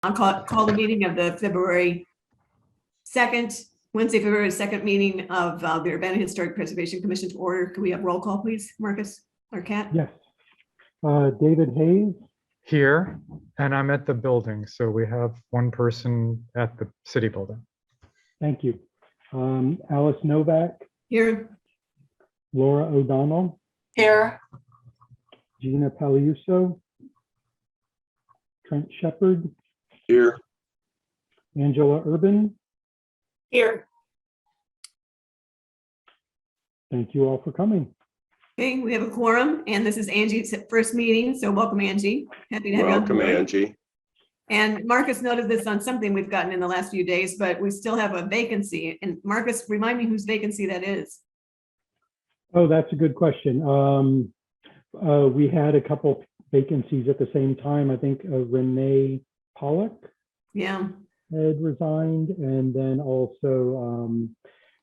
I'll call the meeting of the Wednesday, February 2nd meeting of the Urbana Historic Preservation Commission to order. Can we have roll call, please, Marcus or Kat? Yes. David Hayes, Here, and I'm at the building, so we have one person at the city building. thank you. Alice Novak, Here. Laura O'Donnell, Here. Gina Paliuso, Trent Shepard, Here. Angela Urban. Here. Thank you all for coming. Okay, we have a quorum, and this is Angie's first meeting, so welcome, Angie. Happy to have you on Welcome, board. Angie. And Marcus noted this on something we've gotten in the last few days, but we still have a vacancy. And Marcus, remind me whose vacancy that is. Oh, that's a good question. We had a couple vacancies at the same time. I think Renee Pollock Yeah. had resigned, and then also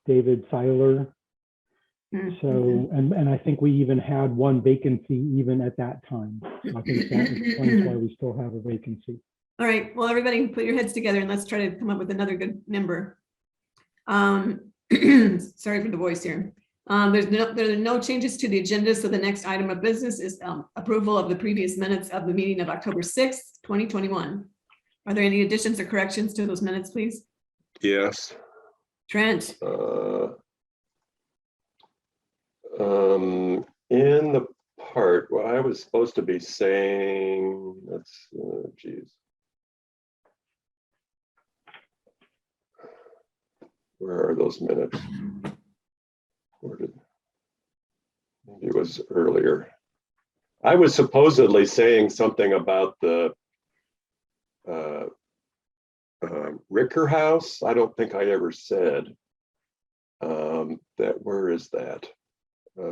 David Seiler. So, and I think we even had one vacancy even at that time. I think that explains why we still have a vacancy. All right, well, everybody put your heads together and let's try to come up with another good member. Sorry for the voice here. There are no changes to the agenda, so the next item of business is approval of the previous minutes of the meeting of October 6th, 2021. Are there any additions or corrections to those minutes, please? Yes. Trent? In the part where I was supposed to be saying, that's, geez. Where are those minutes? Where did, maybe it was earlier. I was supposedly saying something about the Ricker House. I don't think I ever said that. Where is that? Wait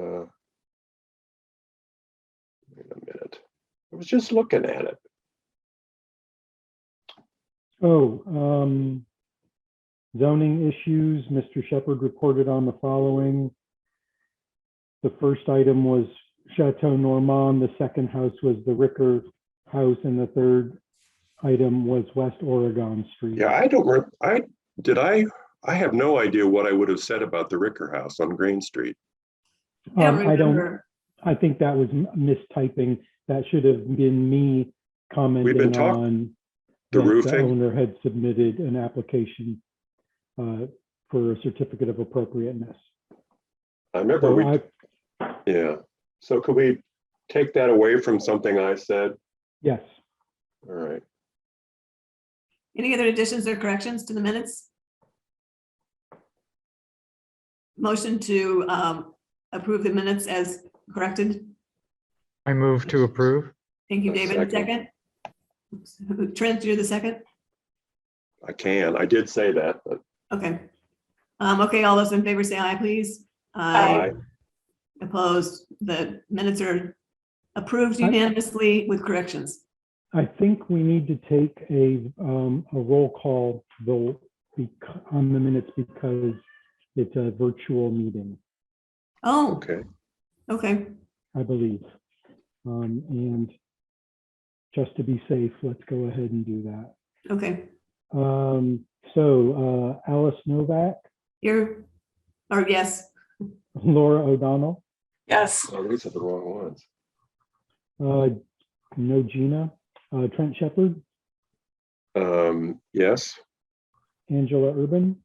a minute. I was just looking at it. Oh, zoning issues. Mr. Shepard reported on the following. The first item was Chateau Normand. The second house was the Ricker House, and the third item was West Oregon Street. Yeah, I don't. I have no idea what I would have said about the Ricker House on Green Street. I don't. I think that was mistyping. That should have been me commenting on the roofing. The owner had submitted an application for a certificate of appropriateness. I remember yeah. So could we take that away from something I said? Yes. All right. Any other additions or corrections to the minutes? Motion to approve the minutes as corrected. I move to approve. Thank you, David. Second. Trent, you're the second? I can. I did say that, but. Okay. Okay, all those in favor say aye, please. Aye. Opposed? The minutes are approved unanimously with corrections. I think we need to take a roll call vote on the minutes because it's a virtual meeting. Oh, Okay. okay. I believe. And just to be safe, let's go ahead and do that. Okay. So Alice Novak, Here, or yes. Laura O'Donnell, Yes. Oh, these are the wrong ones. no Gina, Trent Shepard, Yes. Angela Urban,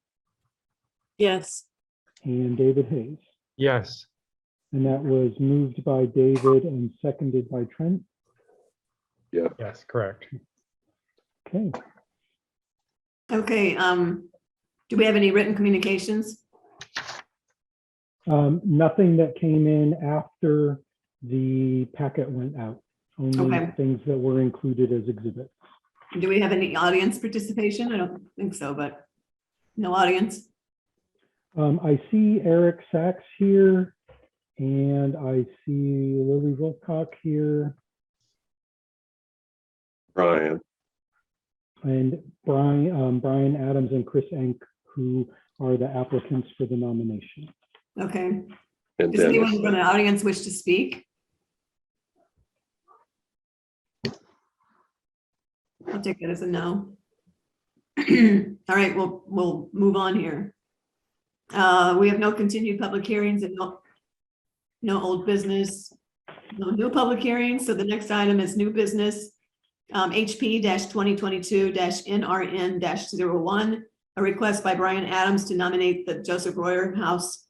Yes. and David Hayes. Yes. And that was moved by David and seconded by Trent. Yep. Yes, correct. Okay. Okay. Do we have any written communications? Nothing that came in after the packet went out. Only Okay. things that were included as exhibits. Do we have any audience participation? I don't think so, but no audience. I see Eric Sachs here, and I see Lily Wilcock here, Brian. and Brian Adams and Chris Enck, who are the applicants for the nomination. Okay. And Does anyone Dennis. from the audience wish to speak? I'll take that as a no. All right, we'll move on here. We have no continued public hearings and no old business, no new public hearings. So the next item is new business. HP 2022 NRN 01, a request by Brian Adams to nominate the Joseph Royer House,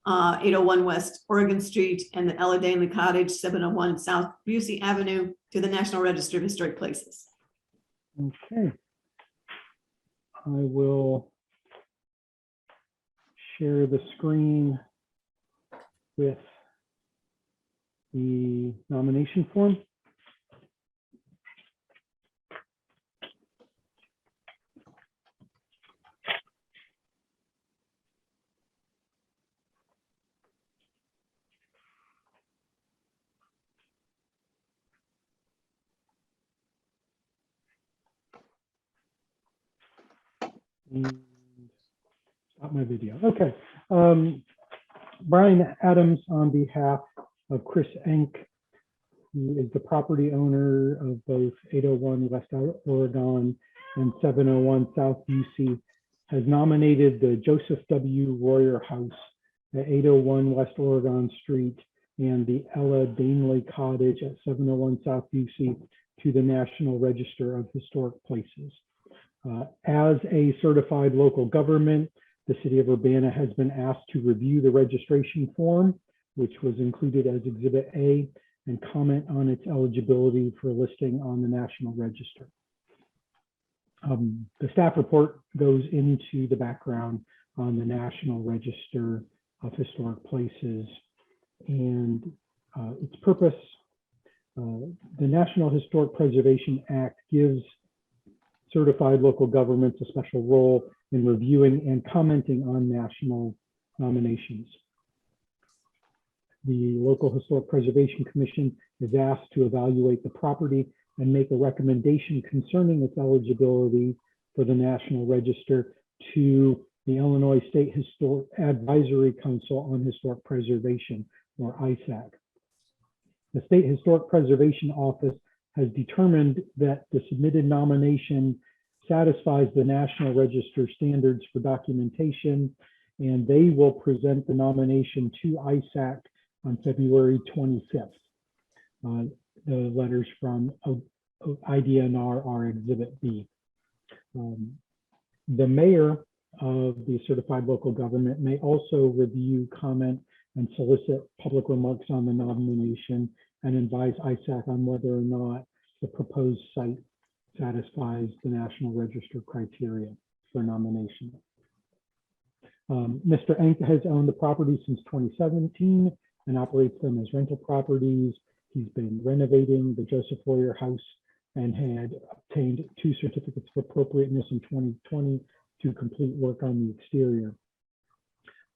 801 West Oregon Street, and the Ella Danley Cottage, 701 South Busey Avenue to the National Register of Historic Places. Okay. I will share the screen with the nomination form. And stop my video. Okay. Brian Adams on behalf of Chris Enck, who is the property owner of both 801 West Oregon and 701 South UC, has nominated the Joseph W. Royer House at 801 West Oregon Street and the Ella Danley Cottage at 701 South UC to the National Register of Historic Places. As a certified local government, the city of Urbana has been asked to review the registration form, which was included as Exhibit A, and comment on its eligibility for listing on the National Register. The staff report goes into the background on the National Register of Historic Places and its purpose. The National Historic Preservation Act gives certified local governments a special role in reviewing and commenting on national nominations. The Local Historic Preservation Commission is asked to evaluate the property and make a recommendation concerning its eligibility for the National Register to the Illinois State Historic Advisory Council on Historic Preservation, or ISAC. The State Historic Preservation Office has determined that the submitted nomination satisfies the National Register standards for documentation, and they will present the nomination to ISAC on February 25th. The letters from IDNR are Exhibit B. The mayor of the certified local government may also review, comment, and solicit public remarks on the nomination and advise ISAC on whether or not the proposed site satisfies the National Register criteria for nomination. Mr. Enck has owned the property since 2017 and operates them as rental properties. He's been renovating the Joseph Royer House and had obtained 2 certificates of appropriateness in 2020 to complete work on the exterior.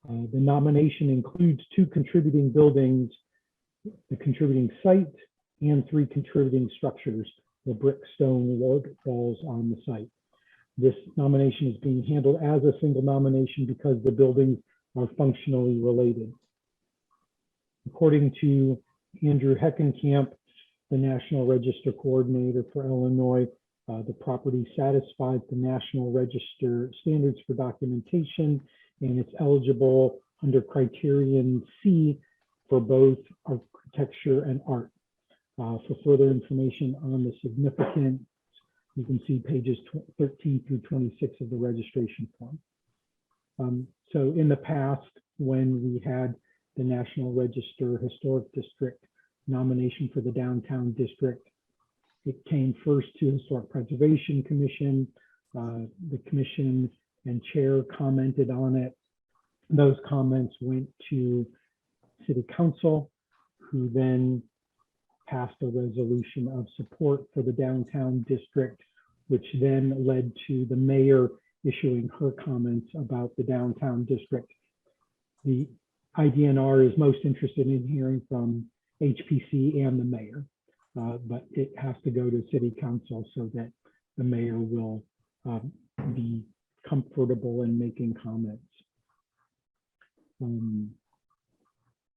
The nomination includes 2 contributing buildings, the contributing site, and 3 contributing structures, the brick stone walls on the site. This nomination is being handled as a single nomination because the buildings are functionally related. According to Andrew Heckenkamp, the National Register Coordinator for Illinois, the property satisfies the National Register standards for documentation, and it's eligible under criterion C for both architecture and art. For further information on the significance, you can see pages 13 through 26 of the registration form. So in the past, when we had the National Register Historic District nomination for the downtown district, it came first to Historic Preservation Commission. The commission and chair commented on it. Those comments went to City Council, who then passed a resolution of support for the downtown district, which then led to the mayor issuing her comments about the downtown district. The IDNR is most interested in hearing from HPC and the mayor, but it has to go to City Council so that the mayor will be comfortable in making comments.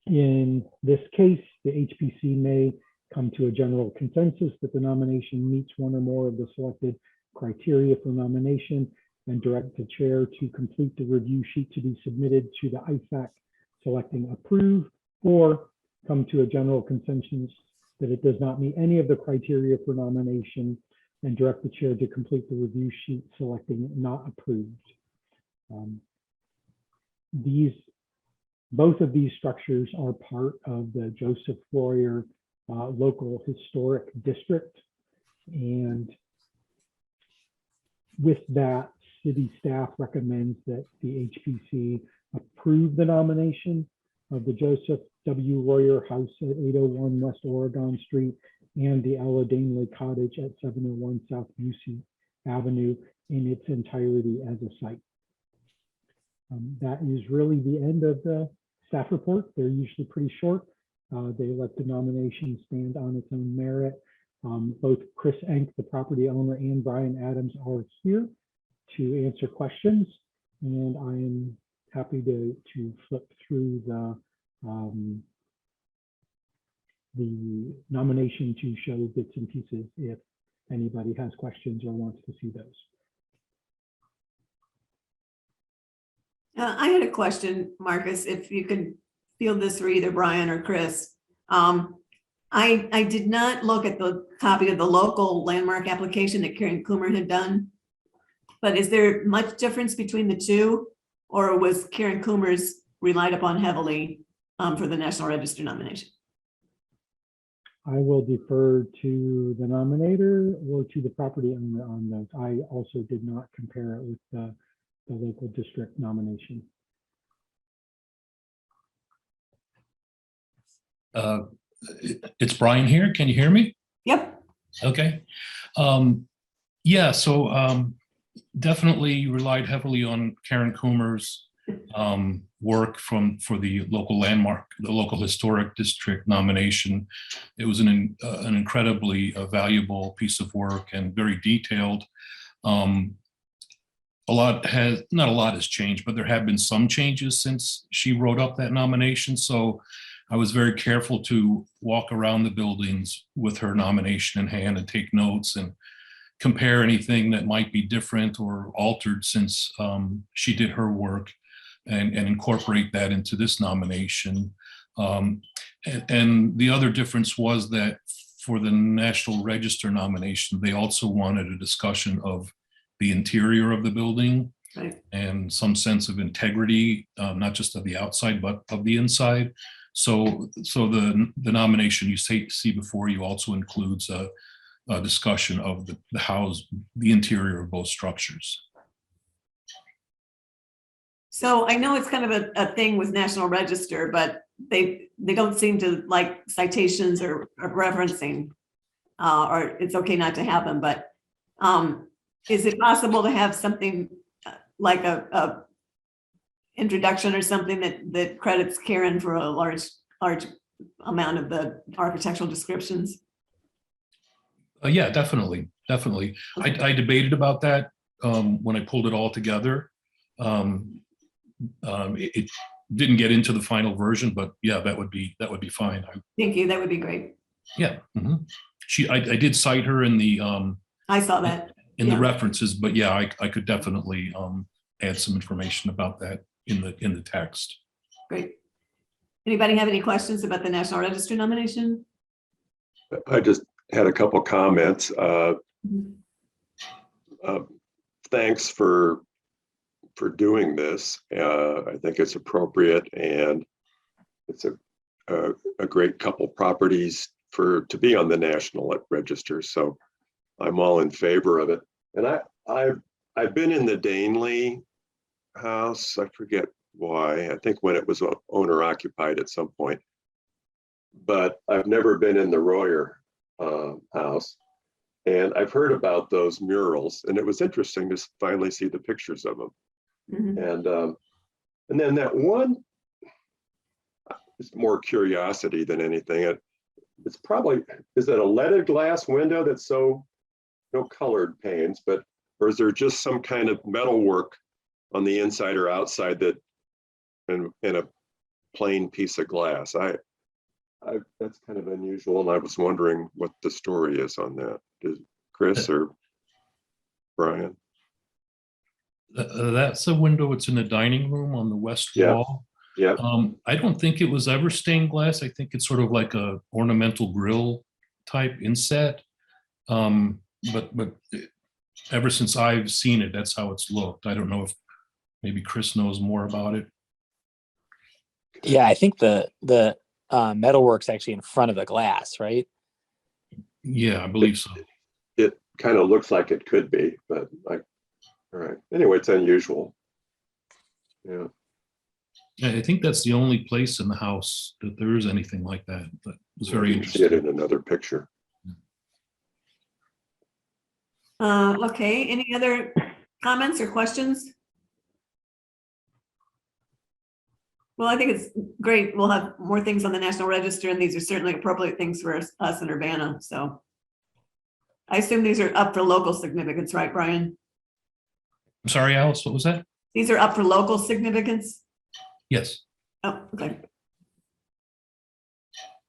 In this case, the HPC may come to a general consensus that the nomination meets one or more of the selected criteria for nomination, and direct the chair to complete the review sheet to be submitted to the ISAC, selecting approve, or come to a general consensus that it does not meet any of the criteria for nomination, and direct the chair to complete the review sheet, selecting not approved. Both of these structures are part of the Joseph Royer Local Historic District. And with that, city staff recommends that the HPC approve the nomination of the Joseph W. Royer House at 801 West Oregon Street and the Ella Danley Cottage at 701 South Busey Avenue in its entirety as a site. That is really the end of the staff report. They're usually pretty short. They let the nomination stand on its own merit. Both Chris Enck, the property owner, and Brian Adams are here to answer questions. And I am happy to flip through the nomination to show bits and pieces if anybody has questions or wants to see those. I had a question, Marcus, if you could field this for either Brian or Chris. I did not look at the copy of the local landmark application that Karen Coomer had done, but is there much difference between the two, or was Karen Coomer's relied upon heavily for the National Register nomination? I will defer to the nominator or to the property owner on those. I also did not compare it with the local district nomination. It's Brian here. Can you hear me? Yep. Okay. Yeah, so definitely relied heavily on Karen Coomer's work for the local landmark, the local historic district nomination. It was an incredibly valuable piece of work and very detailed. Not a lot has changed, but there have been some changes since she wrote up that nomination. So I was very careful to walk around the buildings with her nomination in hand and take notes and compare anything that might be different or altered since she did her work, and incorporate that into this nomination. And the other difference was that for the National Register nomination, they also wanted a discussion of the interior of the building, Right. and some sense of integrity, not just of the outside, but of the inside. So the nomination you see before you also includes a discussion of the interior of both structures. So I know it's kind of a thing with National Register, but they don't seem to like citations or referencing, or it's okay not to have them, but is it possible to have something like a introduction or something that credits Karen for a large amount of the architectural descriptions? Yeah, definitely. I debated about that when I pulled it all together. It didn't get into the final version, but yeah, that would be fine. Thank you. That would be great. Yeah. Mhm. I did cite her in the I saw that. the references, but yeah, I could definitely add some information about that in the text. Great. Anybody have any questions about the National Register nomination? I just had a couple comments. Thanks for doing this. I think it's appropriate, and it's a great couple properties to be on the National Register. So I'm all in favor of it. And I've been in the Danley house. I forget why. I think when it was owner occupied at some point, but I've never been in the Royer house. And I've heard about those murals, and it was interesting to finally see the pictures of them. Mhm. And then that one, it's more curiosity than anything. It's probably, is it a leaded glass window that's no colored panes, or is there just some kind of metal work on the inside or outside that in a plain piece of glass? That's kind of unusual, and I was wondering what the story is on that. Is Chris or Brian? That's a window. It's in the dining room on the west Yeah. wall. Yeah, I don't think it was ever stained glass. I think it's sort of like a ornamental grill type inset. But ever since I've seen it, that's how it's looked. I don't know if maybe Chris knows more about it. Yeah, I think the metalwork's actually in front of the glass, right? Yeah, I believe so. it kind of looks like it could be, but like, all right. Anyway, it's unusual. Yeah. I think that's the only place in the house that there is anything like that. But it's very You can see it interesting. in another picture. Okay, any other comments or questions? Well, I think it's great. We'll have more things on the National Register, and these are certainly appropriate things for us in Urbana, so. I assume these are up for local significance, right, Brian? I'm sorry, Alice, what was that? These are up for local significance? Yes. Oh, okay.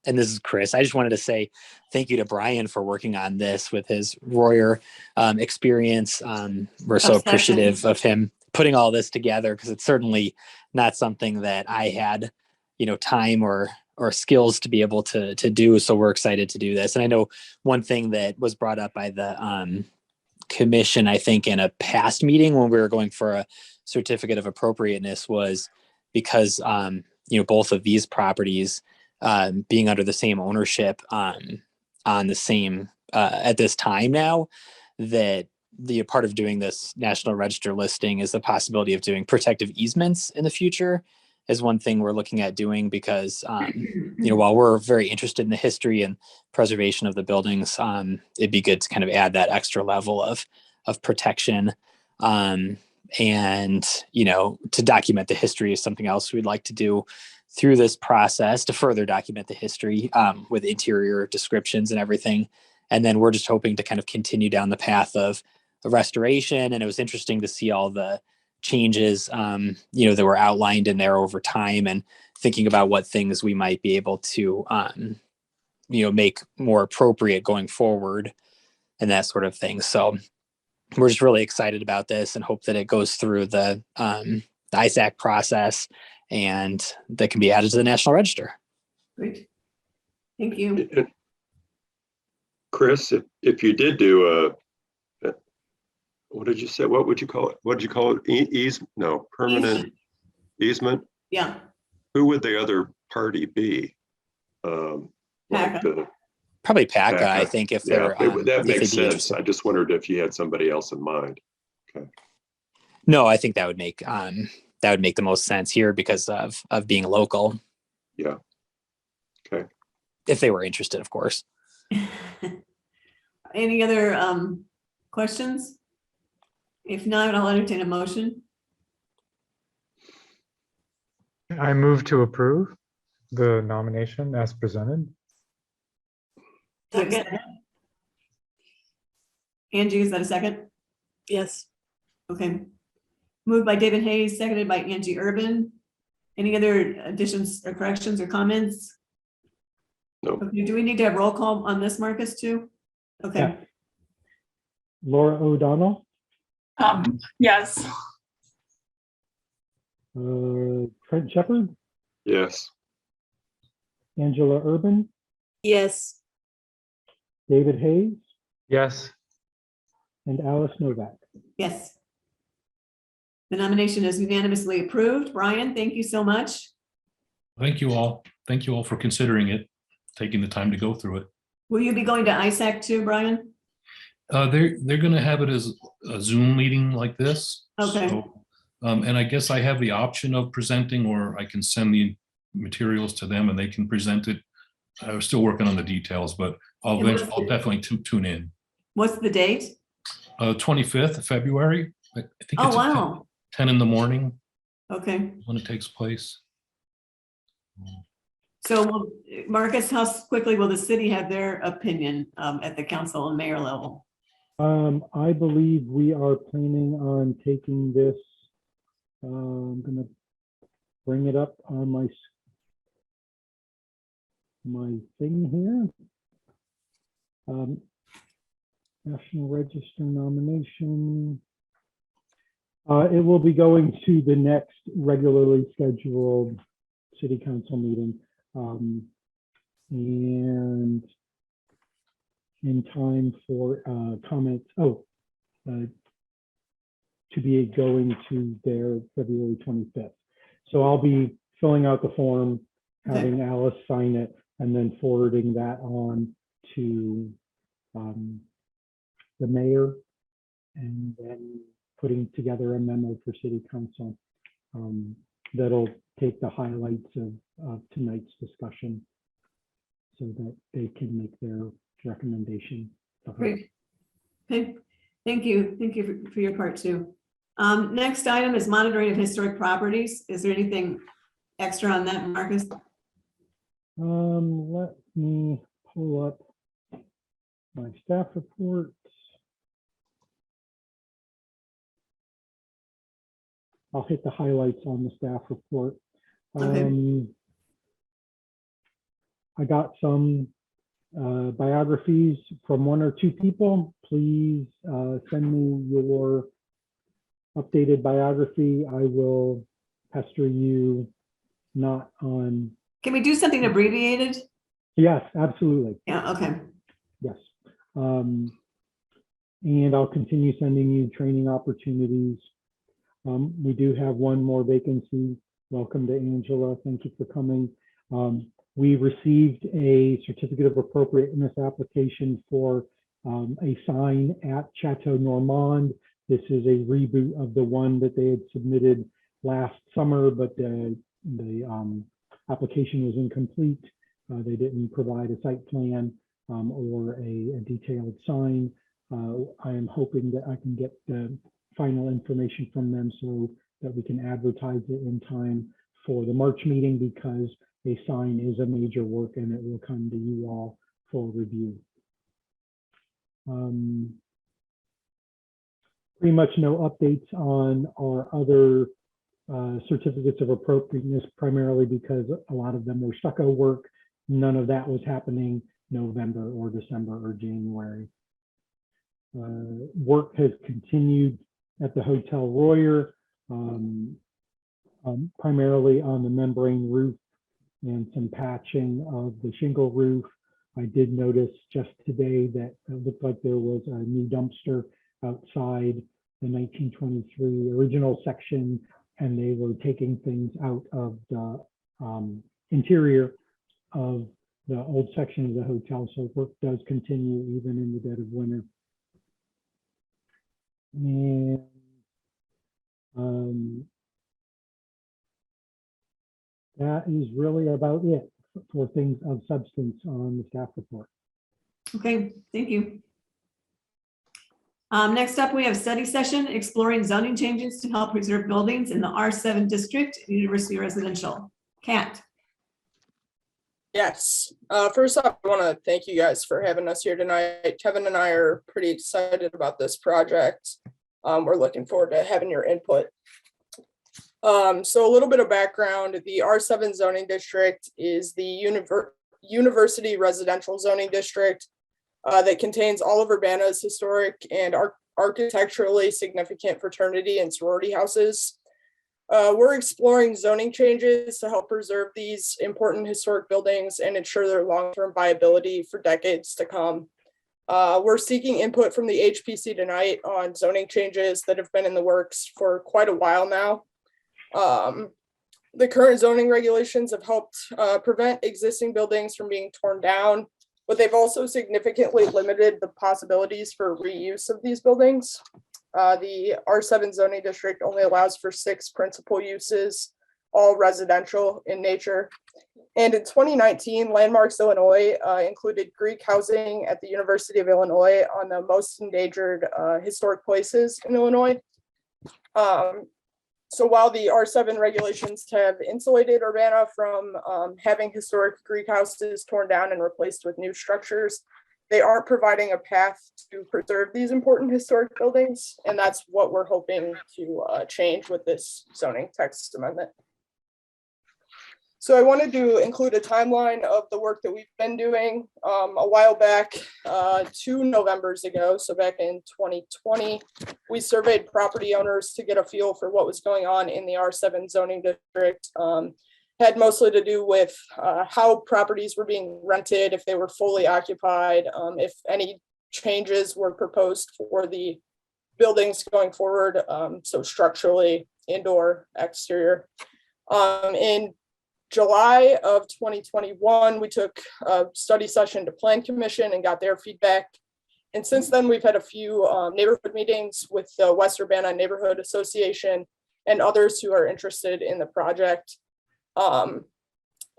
And this is Chris. I just wanted to say thank you to Brian for working on this with his Royer experience. We're so Obsession. appreciative of him putting all this together, because it's certainly not something that I had, time or skills to be able to do. So we're excited to do this. And I know one thing that was brought up by the commission, I think in a past meeting when we were going for a certificate of appropriateness, was because, both of these properties being under the same ownership on the same at this time now, that the part of doing this National Register listing is the possibility of doing protective easements in the future is one thing we're looking at doing, because while we're very interested in the history and preservation of the buildings, it'd be good to kind of add that extra level of protection. And to document the history is something else we'd like to do through this process, to further document the history with interior descriptions and everything. And then we're just hoping to kind of continue down the path of restoration. And it was interesting to see all the changes, that were outlined in there over time, and thinking about what things we might be able to, make more appropriate going forward and that sort of thing. So we're just really excited about this and hope that it goes through the ISAC process and that can be added to the National Register. Great. Thank you. Chris, if you did do what did you say? What would you call it? What did you call it? No, permanent easement? Yeah. Who would the other party be? Like PACA. Probably PACA, I PACA. think, if Yeah, they're that if makes they'd be sense. interested. I just wondered if you had somebody else in mind. No, I think that would make the most sense here because of being local. Yeah. Okay. If they were interested, of course. Any other questions? If not, I'll entertain a motion. I move to approve the nomination as presented. Second. Angie, is that a second? Yes. Okay. Moved by David Hayes, seconded by Angie Urban. Any other additions or corrections or comments? No. Okay, do we need to have roll call on this, Marcus, too? Okay. Yeah. Laura O'Donnell, Yes. Trent Shepard, Yes. Angela Urban, Yes. David Hayes, Yes. and Alice Novak. Yes. The nomination is unanimously approved. Brian, thank you so much. Thank you all. Thank you all for considering it, taking the time to go through it. Will you be going to ISAC too, Brian? They're going to have it as a Zoom meeting like this. Okay. So, and I guess I have the option of presenting, or I can send the materials to them and they can present it. I was still working on the details, but I'll definitely tune in. What's the date? 25th of February. I think Oh, it's at wow. 10 in the morning Okay. when it takes place. So Marcus, how quickly will the city have their opinion at the council and mayor level? I believe we are planning on taking this. I'm going to bring it up on my. my thing here. National Register nomination. It will be going to the next regularly scheduled city council meeting. And in time for comments, to be going to their February 25th. So I'll be filling out the form, having Alice sign it, and then forwarding that on to the mayor, and then putting together a memo for city council that'll take the highlights of tonight's discussion so that they can make their recommendation. Great. Okay, thank you. Thank you for your part too. Next item is monitoring of historic properties. Is there anything extra on that, Marcus? Let me pull up my staff report. I'll hit the highlights on the staff report. Okay. I got some biographies from 1 or 2 people. Please send me your updated biography. I will pester you not on. Can we do something abbreviated? Yes, absolutely. Yeah, okay. Yes. And I'll continue sending you training opportunities. We do have one more vacancy. Welcome to Angela. Thank you for coming. We received a certificate of appropriateness application for a sign at Chateau Normand. This is a reboot of the one that they had submitted last summer, but the application was incomplete. They didn't provide a site plan or a detailed sign. I am hoping that I can get the final information from them so that we can advertise it in time for the March meeting, because a sign is a major work and it will come to you all for review. Pretty much no updates on our other certificates of appropriateness, primarily because a lot of them were stucco work. None of that was happening November or December or January. Work has continued at the Hotel Royer, primarily on the membrane roof and some patching of the shingle roof. I did notice just today that it looked like there was a new dumpster outside the 1923 original section, and they were taking things out of the interior of the old section of the hotel. So work does continue even in the dead of winter. And that is really about it for things of substance on the staff report. Okay, thank you. Next up, we have study session, exploring zoning changes to help preserve buildings in the R7 district, University Residential. Kat. Yes. First off, I want to thank you guys for having us here tonight. Kevin and I are pretty excited about this project. We're looking forward to having your input. So a little bit of background, the R7 zoning district is the University Residential Zoning District that contains all of Urbana's historic and architecturally significant fraternity and sorority houses. We're exploring zoning changes to help preserve these important historic buildings and ensure their long-term viability for decades to come. We're seeking input from the HPC tonight on zoning changes that have been in the works for quite a while now. The current zoning regulations have helped prevent existing buildings from being torn down, but they've also significantly limited the possibilities for reuse of these buildings. The R7 zoning district only allows for 6 principal uses, all residential in nature. And in 2019, Landmarks Illinois included Greek housing at the University of Illinois on the most endangered historic places in Illinois. So while the R7 regulations have insulated Urbana from having historic Greek houses torn down and replaced with new structures, they aren't providing a path to preserve these important historic buildings. And that's what we're hoping to change with this zoning text amendment. So I wanted to include a timeline of the work that we've been doing a while back, 2 Novembers ago. So back in 2020, we surveyed property owners to get a feel for what was going on in the R7 zoning district. Had mostly to do with how properties were being rented, if they were fully occupied, if any changes were proposed for the buildings going forward. So structurally, indoor, exterior. In July of 2021, we took a study session to Plan Commission and got their feedback. And since then, we've had a few neighborhood meetings with the West Urbana Neighborhood Association and others who are interested in the project.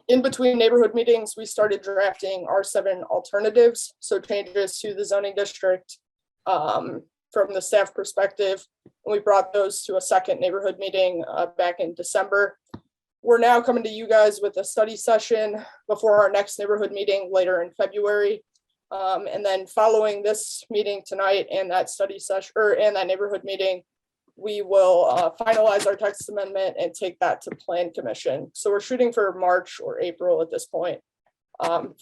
In between neighborhood meetings, we started drafting R7 alternatives, so changes to the zoning district from the staff perspective. And we brought those to a second neighborhood meeting back in December. We're now coming to you guys with a study session before our next neighborhood meeting later in February. And then following this meeting tonight and that study session and that neighborhood meeting, we will finalize our text amendment and take that to Plan Commission. So we're shooting for March or April at this point.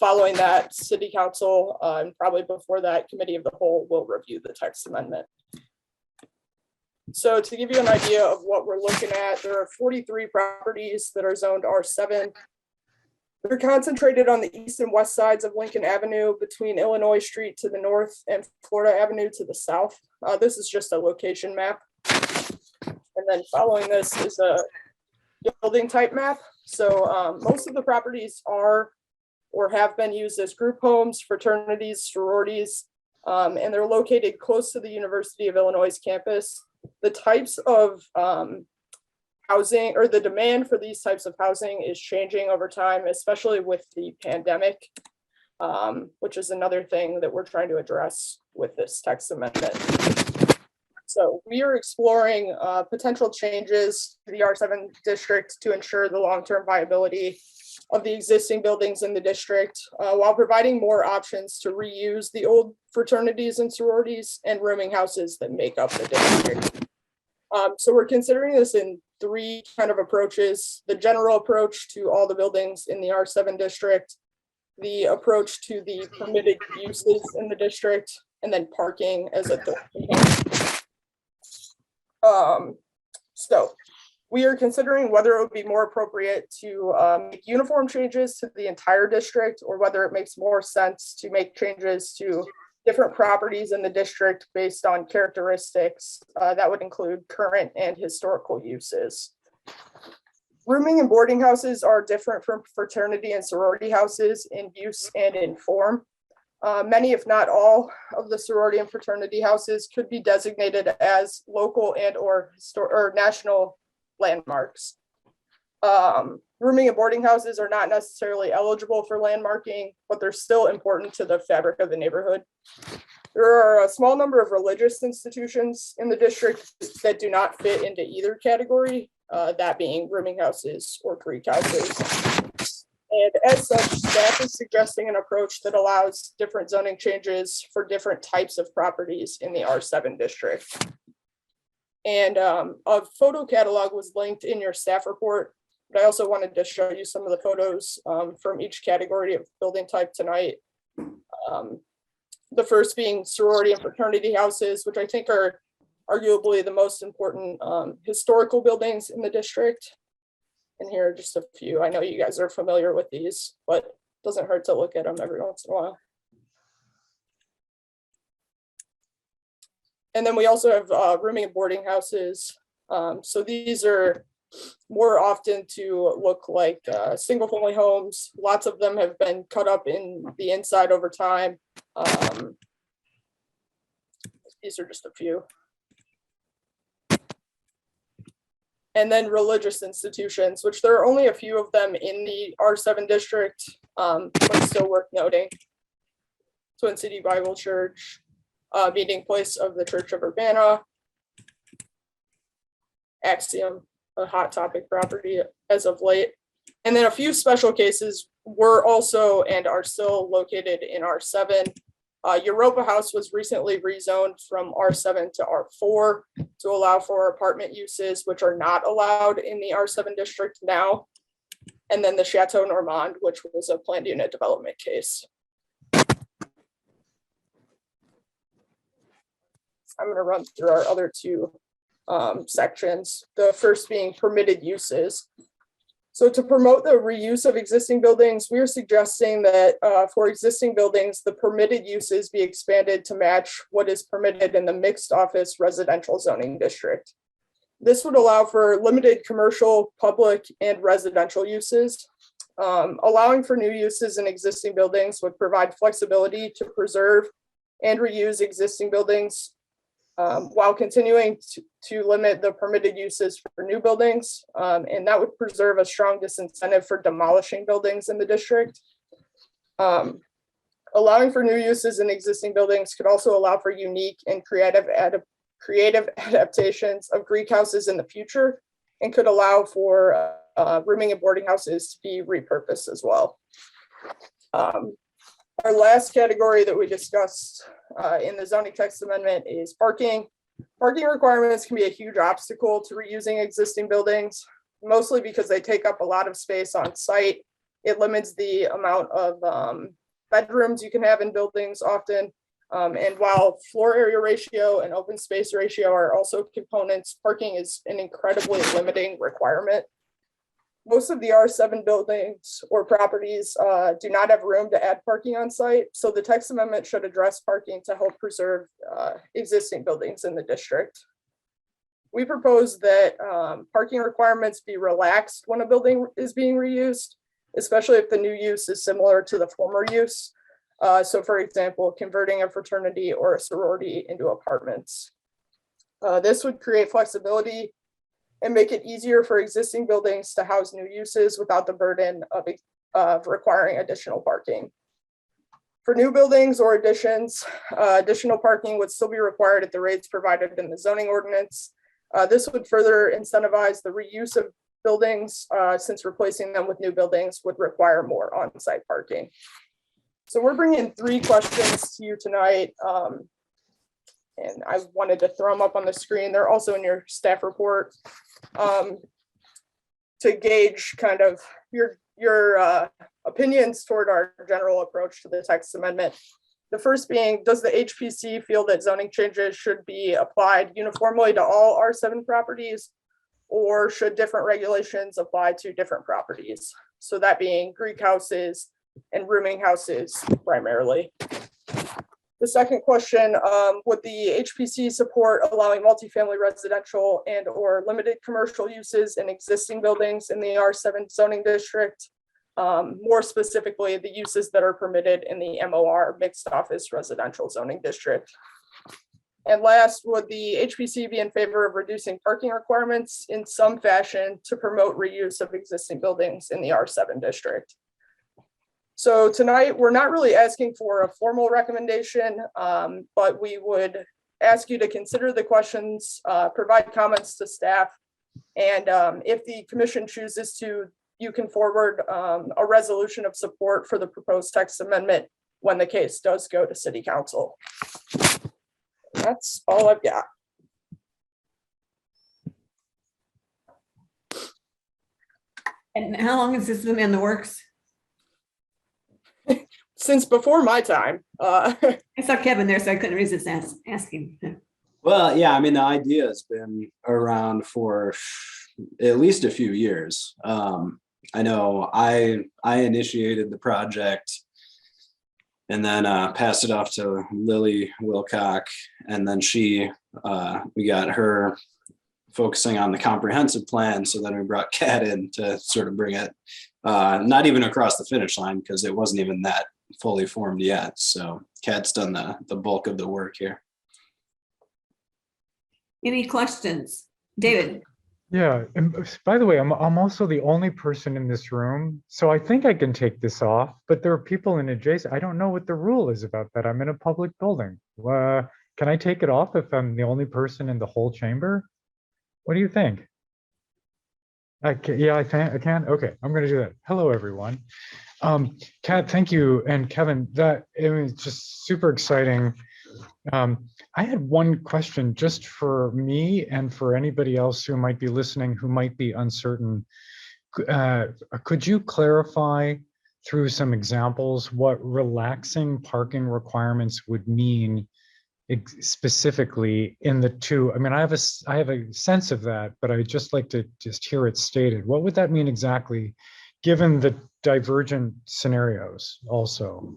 Following that, City Council and probably before that, Committee of the Whole will review the text amendment. So to give you an idea of what we're looking at, there are 43 properties that are zoned R7. They're concentrated on the east and west sides of Lincoln Avenue between Illinois Street to the north and Florida Avenue to the south. This is just a location map. And then following this is a building type map. So most of the properties are or have been used as group homes, fraternities, sororities, and they're located close to the University of Illinois campus. The types of housing or the demand for these types of housing is changing over time, especially with the pandemic, which is another thing that we're trying to address with this text amendment. So we are exploring potential changes to the R7 district to ensure the long-term viability of the existing buildings in the district, while providing more options to reuse the old fraternities and sororities and rooming houses that make up the district. So we're considering this in 3 kind of approaches: the general approach to all the buildings in the R7 district, the approach to the permitted uses in the district, and then parking as a third component. So we are considering whether it would be more appropriate to make uniform changes to the entire district, or whether it makes more sense to make changes to different properties in the district based on characteristics that would include current and historical uses. Rooming and boarding houses are different from fraternity and sorority houses in use and in form. Many, if not all, of the sorority and fraternity houses could be designated as local and or national landmarks. Rooming and boarding houses are not necessarily eligible for landmarking, but they're still important to the fabric of the neighborhood. There are a small number of religious institutions in the district that do not fit into either category, that being rooming houses or Greek houses. And as such, staff is suggesting an approach that allows different zoning changes for different types of properties in the R7 district. And a photo catalog was linked in your staff report, but I also wanted to show you some of the photos from each category of building type tonight. The first being sorority and fraternity houses, which I think are arguably the most important historical buildings in the district. And here are just a few. I know you guys are familiar with these, but it doesn't hurt to look at them every once in a while. And then we also have rooming and boarding houses. So these are more often to look like single family homes. Lots of them have been cut up in the inside over time. These are just a few. And then religious institutions, which there are only a few of them in the R7 district, but still worth noting. Twin City Bible Church, meeting place of the Church of Urbana, Axiom, a hot topic property as of late. And then a few special cases were also and are still located in R7. Europa House was recently rezoned from R7 to R4 to allow for apartment uses, which are not allowed in the R7 district now. and then the Chateau Normand, which was a planned unit development case. I'm going to run through our other two sections, the first being permitted uses. So to promote the reuse of existing buildings, we are suggesting that for existing buildings, the permitted uses be expanded to match what is permitted in the mixed office residential zoning district. This would allow for limited commercial, public, and residential uses. Allowing for new uses in existing buildings would provide flexibility to preserve and reuse existing buildings while continuing to limit the permitted uses for new buildings. And that would preserve a strong disincentive for demolishing buildings in the district. Allowing for new uses in existing buildings could also allow for unique and creative adaptations of Greek houses in the future, and could allow for rooming and boarding houses to be repurposed as well. Our last category that we discussed in the zoning text amendment is parking. Parking requirements can be a huge obstacle to reusing existing buildings, mostly because they take up a lot of space on site. It limits the amount of bedrooms you can have in buildings often. And while floor area ratio and open space ratio are also components, parking is an incredibly limiting requirement. Most of the R7 buildings or properties do not have room to add parking on site, so the text amendment should address parking to help preserve existing buildings in the district. We propose that parking requirements be relaxed when a building is being reused, especially if the new use is similar to the former use. So for example, converting a fraternity or a sorority into apartments. This would create flexibility and make it easier for existing buildings to house new uses without the burden of requiring additional parking. For new buildings or additions, additional parking would still be required at the rates provided in the zoning ordinance. This would further incentivize the reuse of buildings since replacing them with new buildings would require more on-site parking. So we're bringing 3 questions to you tonight. And I wanted to throw them up on the screen. They're also in your staff report to gauge kind of your opinions toward our general approach to the text amendment. The first being, does the HPC feel that zoning changes should be applied uniformly to all R7 properties, or should different regulations apply to different properties? So that being Greek houses and rooming houses primarily. The second question, would the HPC support allowing multifamily residential and or limited commercial uses in existing buildings in the R7 zoning district? More specifically, the uses that are permitted in the MOR mixed office residential zoning district. And last, would the HPC be in favor of reducing parking requirements in some fashion to promote reuse of existing buildings in the R7 district? So tonight, we're not really asking for a formal recommendation, but we would ask you to consider the questions, provide comments to staff, and if the commission chooses to, you can forward a resolution of support for the proposed text amendment when the case does go to City Council. That's all I've got. And how long has this been in the works? Since before my time. I saw Kevin there, so I couldn't resist asking. Well, yeah, I mean, the idea has been around for at least a few years. I know I initiated the project and then passed it off to Lily Wilcock, and then we got her focusing on the comprehensive plan. So then we brought Kat in to sort of bring it not even across the finish line because it wasn't even that fully formed yet. So Kat's done the bulk of the work here. Any questions? David? Yeah, and by the way, I'm also the only person in this room, so I think I can take this off, but there are people in adjacent. I don't know what the rule is about that. I'm in a public building. Can I take it off if I'm the only person in the whole chamber? What do you think? Yeah, I can. Okay, I'm going to do that. Hello, everyone. Kat, thank you. And Kevin, it was just super exciting. I had one question just for me and for anybody else who might be listening, who might be uncertain. Could you clarify through some examples what relaxing parking requirements would mean specifically in the two? I mean, I have a sense of that, but I'd just like to just hear it stated. What would that mean exactly, given the divergent scenarios also?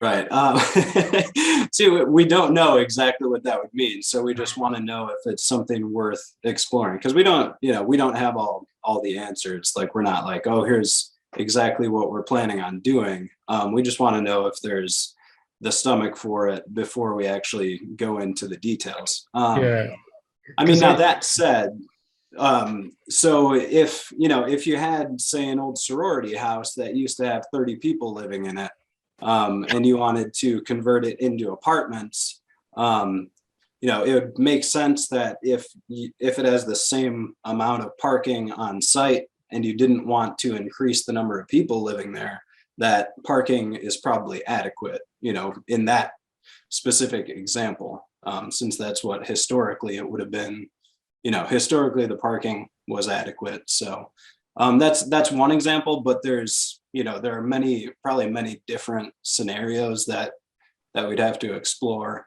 Right. See, we don't know exactly what that would mean. So we just want to know if it's something worth exploring, because we don't have all the answers. Like, we're not like, oh, here's exactly what we're planning on doing. We just want to know if there's the stomach for it before we actually go into the details. Yeah. I mean, now that said, so if you had, say, an old sorority house that used to have 30 people living in it, and you wanted to convert it into apartments, it would make sense that if it has the same amount of parking on site and you didn't want to increase the number of people living there, that parking is probably adequate, in that specific example, since that's what historically it would have been. Historically the parking was adequate. So that's one example, but there are probably many different scenarios that we'd have to explore.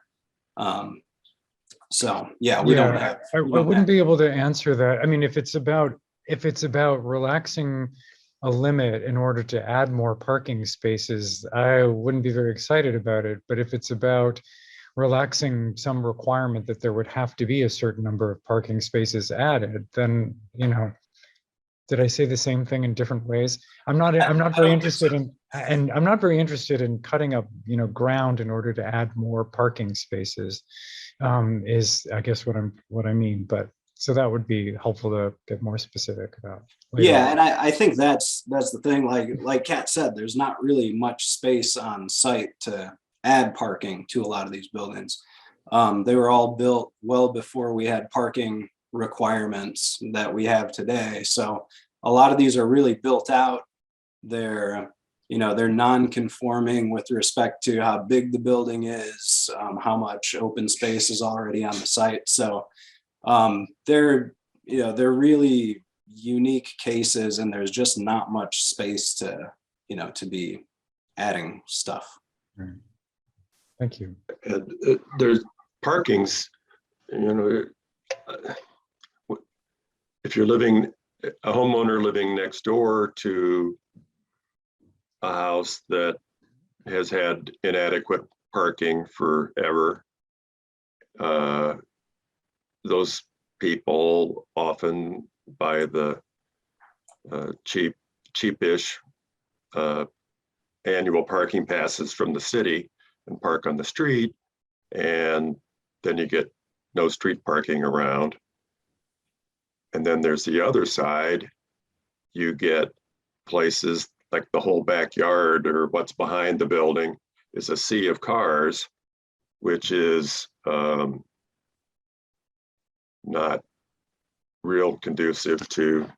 So yeah, we don't have. I wouldn't be able to answer that. I mean, if it's about relaxing a limit in order to add more parking spaces, I wouldn't be very excited about it. But if it's about relaxing some requirement that there would have to be a certain number of parking spaces added, then, did I say the same thing in different ways? I'm not very interested in, and I'm not very interested in cutting up, ground in order to add more parking spaces, is, I guess, what I mean. But so that would be helpful to get more specific about later. Yeah, and I think that's the thing. Like Kat said, there's not really much space on site to add parking to a lot of these buildings. They were all built well before we had parking requirements that we have today. So a lot of these are really built out. They're non-conforming with respect to how big the building is, how much open space is already on the site. So they're really unique cases, and there's just not much space to be adding stuff. Right. Thank you. And there's parkings, if you're a homeowner living next door to a house that has had inadequate parking forever, those people often buy the cheapish annual parking passes from the city and park on the street, and then you get no street parking around. And then there's the other side. You get places like the whole backyard or what's behind the building is a sea of cars, which is not real conducive to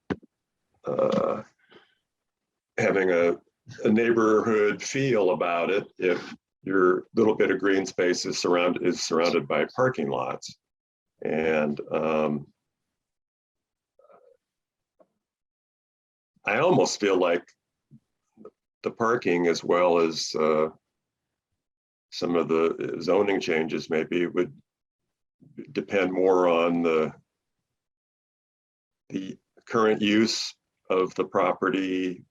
having a neighborhood feel about it if your little bit of green space is surrounded by parking lots. And I almost feel like the parking, as well as some of the zoning changes, maybe would depend more on the current use of the property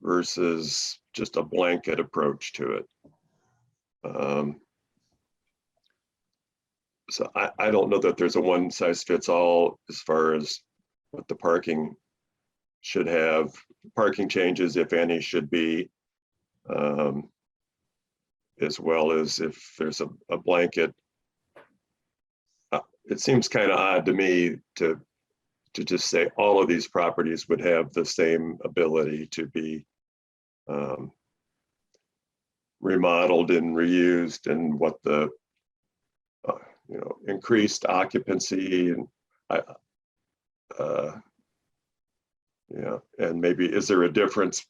versus just a blanket approach to it. So I don't know that there's a one size fits all as far as what the parking should have. Parking changes, if any, should be, as well as if there's a blanket. It seems kind of odd to me to just say all of these properties would have the same ability to be remodeled and reused, and what the increased occupancy and and maybe is there a difference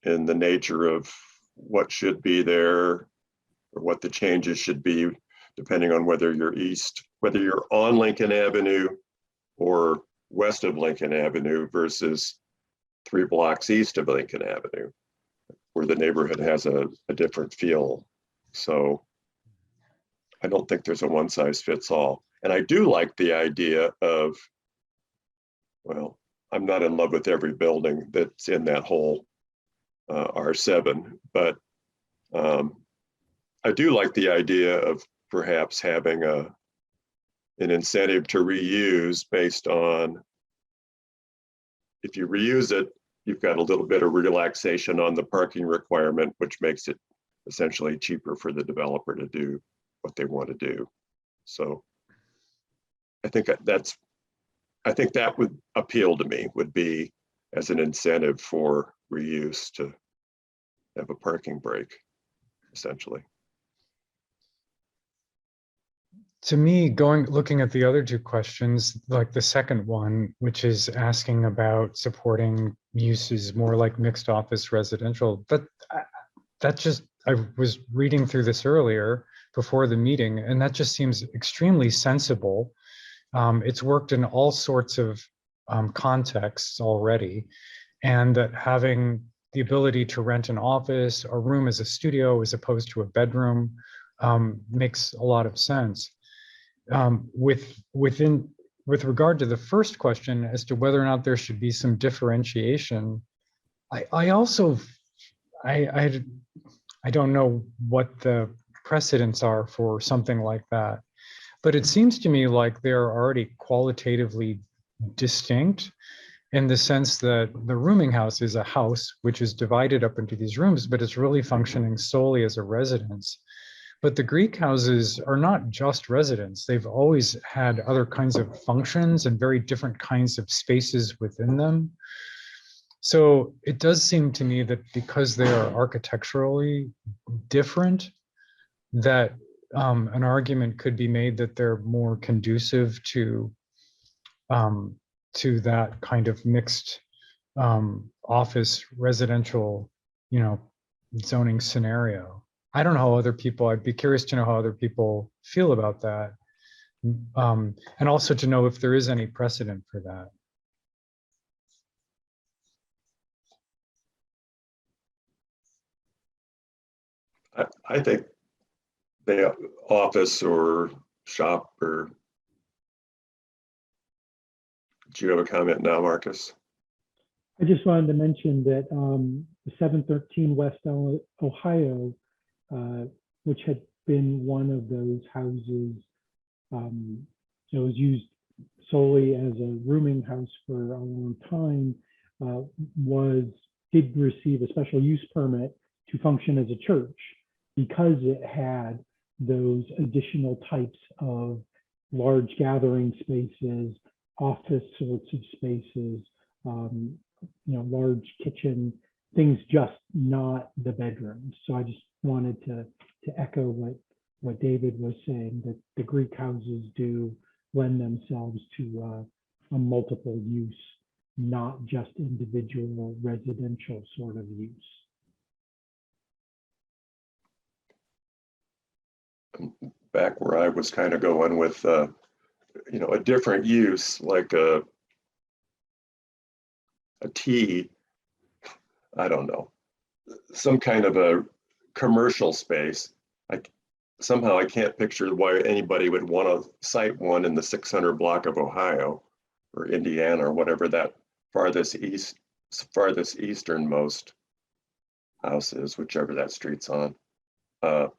in the nature of what should be there or what the changes should be, depending on whether you're on Lincoln Avenue or west of Lincoln Avenue versus 3 blocks east of Lincoln Avenue, where the neighborhood has a different feel. So I don't think there's a one size fits all. And I do like the idea of, well, I'm not in love with every building that's in that whole R7, but I do like the idea of perhaps having an incentive to reuse based on, if you reuse it, you've got a little bit of relaxation on the parking requirement, which makes it essentially cheaper for the developer to do what they want to do. So I think that would appeal to me, would be as an incentive for reuse to have a parking break, essentially. To me, looking at the other two questions, like the second one, which is asking about supporting uses more like mixed office residential, I was reading through this earlier before the meeting, and that just seems extremely sensible. It's worked in all sorts of contexts already, and that having the ability to rent an office or room as a studio as opposed to a bedroom makes a lot of sense. With regard to the first question as to whether or not there should be some differentiation, I don't know what the precedents are for something like that, but it seems to me like they're already qualitatively distinct in the sense that the rooming house is a house which is divided up into these rooms, but it's really functioning solely as a residence. But the Greek houses are not just residents. They've always had other kinds of functions and very different kinds of spaces within them. So it does seem to me that because they are architecturally different, that an argument could be made that they're more conducive to that kind of mixed office residential, zoning scenario. I don't know how other people, I'd be curious to know how other people feel about that. And also to know if there is any precedent for that. I think the office or shop, or do you have a comment now, Marcus? I just wanted to mention that the 713 West Ohio, which had been one of those houses, it was used solely as a rooming house for a long time, did receive a special use permit to function as a church because it had those additional types of large gathering spaces, office sorts of spaces, large kitchen, things just not the bedrooms. So I just wanted to echo what David was saying, that the Greek houses do lend themselves to a multiple use, not just individual residential sort of use. Back where I was kind of going with, a different use, like a tea, I don't know, some kind of a commercial space. Somehow I can't picture why anybody would want to cite one in the 600 block of Ohio or Indiana or whatever that farthest easternmost house is, whichever that street's on. I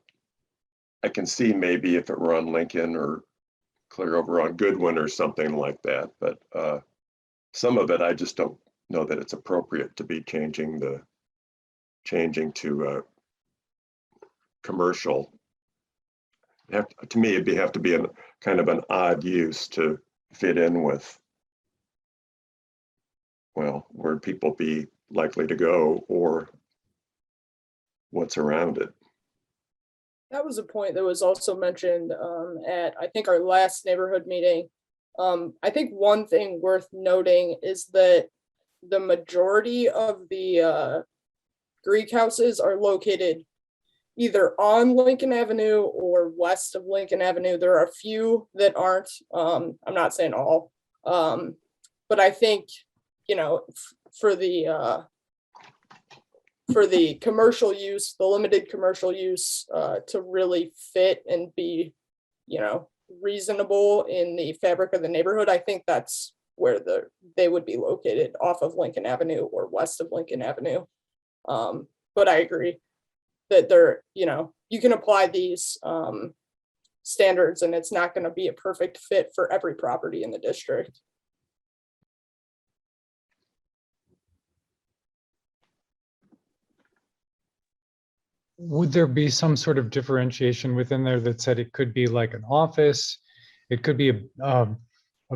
can see maybe if it were on Lincoln or clear over on Goodwin or something like that, but some of it I just don't know that it's appropriate to be changing to commercial. To me, it'd have to be a kind of an odd use to fit in with, well, where people be likely to go or what's around it. That was a point that was also mentioned at, I think, our last neighborhood meeting. I think one thing worth noting is that the majority of the Greek houses are located either on Lincoln Avenue or west of Lincoln Avenue. There are a few that aren't, I'm not saying all, but But I think, for the commercial use, the limited commercial use, to really fit and be, reasonable in the fabric of the neighborhood, I think that's where they would be located, off of Lincoln Avenue or west of Lincoln Avenue. But I agree that you can apply these standards, and it's not going to be a perfect fit for every property in the district. Would there be some sort of differentiation within there that said it could be like an office? It could be a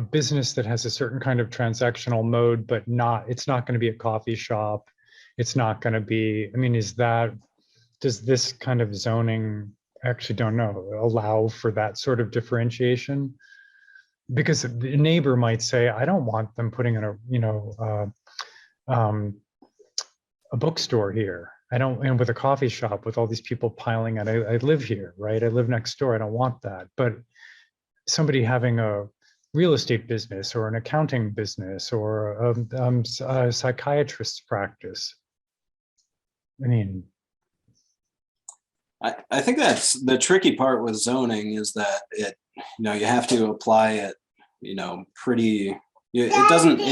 business that has a certain kind of transactional mode, but it's not going to be a coffee shop. It's not going to be, I mean, does this kind of zoning, actually don't know, allow for that sort of differentiation? Because the neighbor might say, I don't want them putting in a bookstore here. And with a coffee shop with all these people piling in. I live here, right? I live next door. I don't want that. But somebody having a real estate business or an accounting business or a psychiatrist's practice. I mean, I think that's the tricky part with zoning, is that you have to apply it, it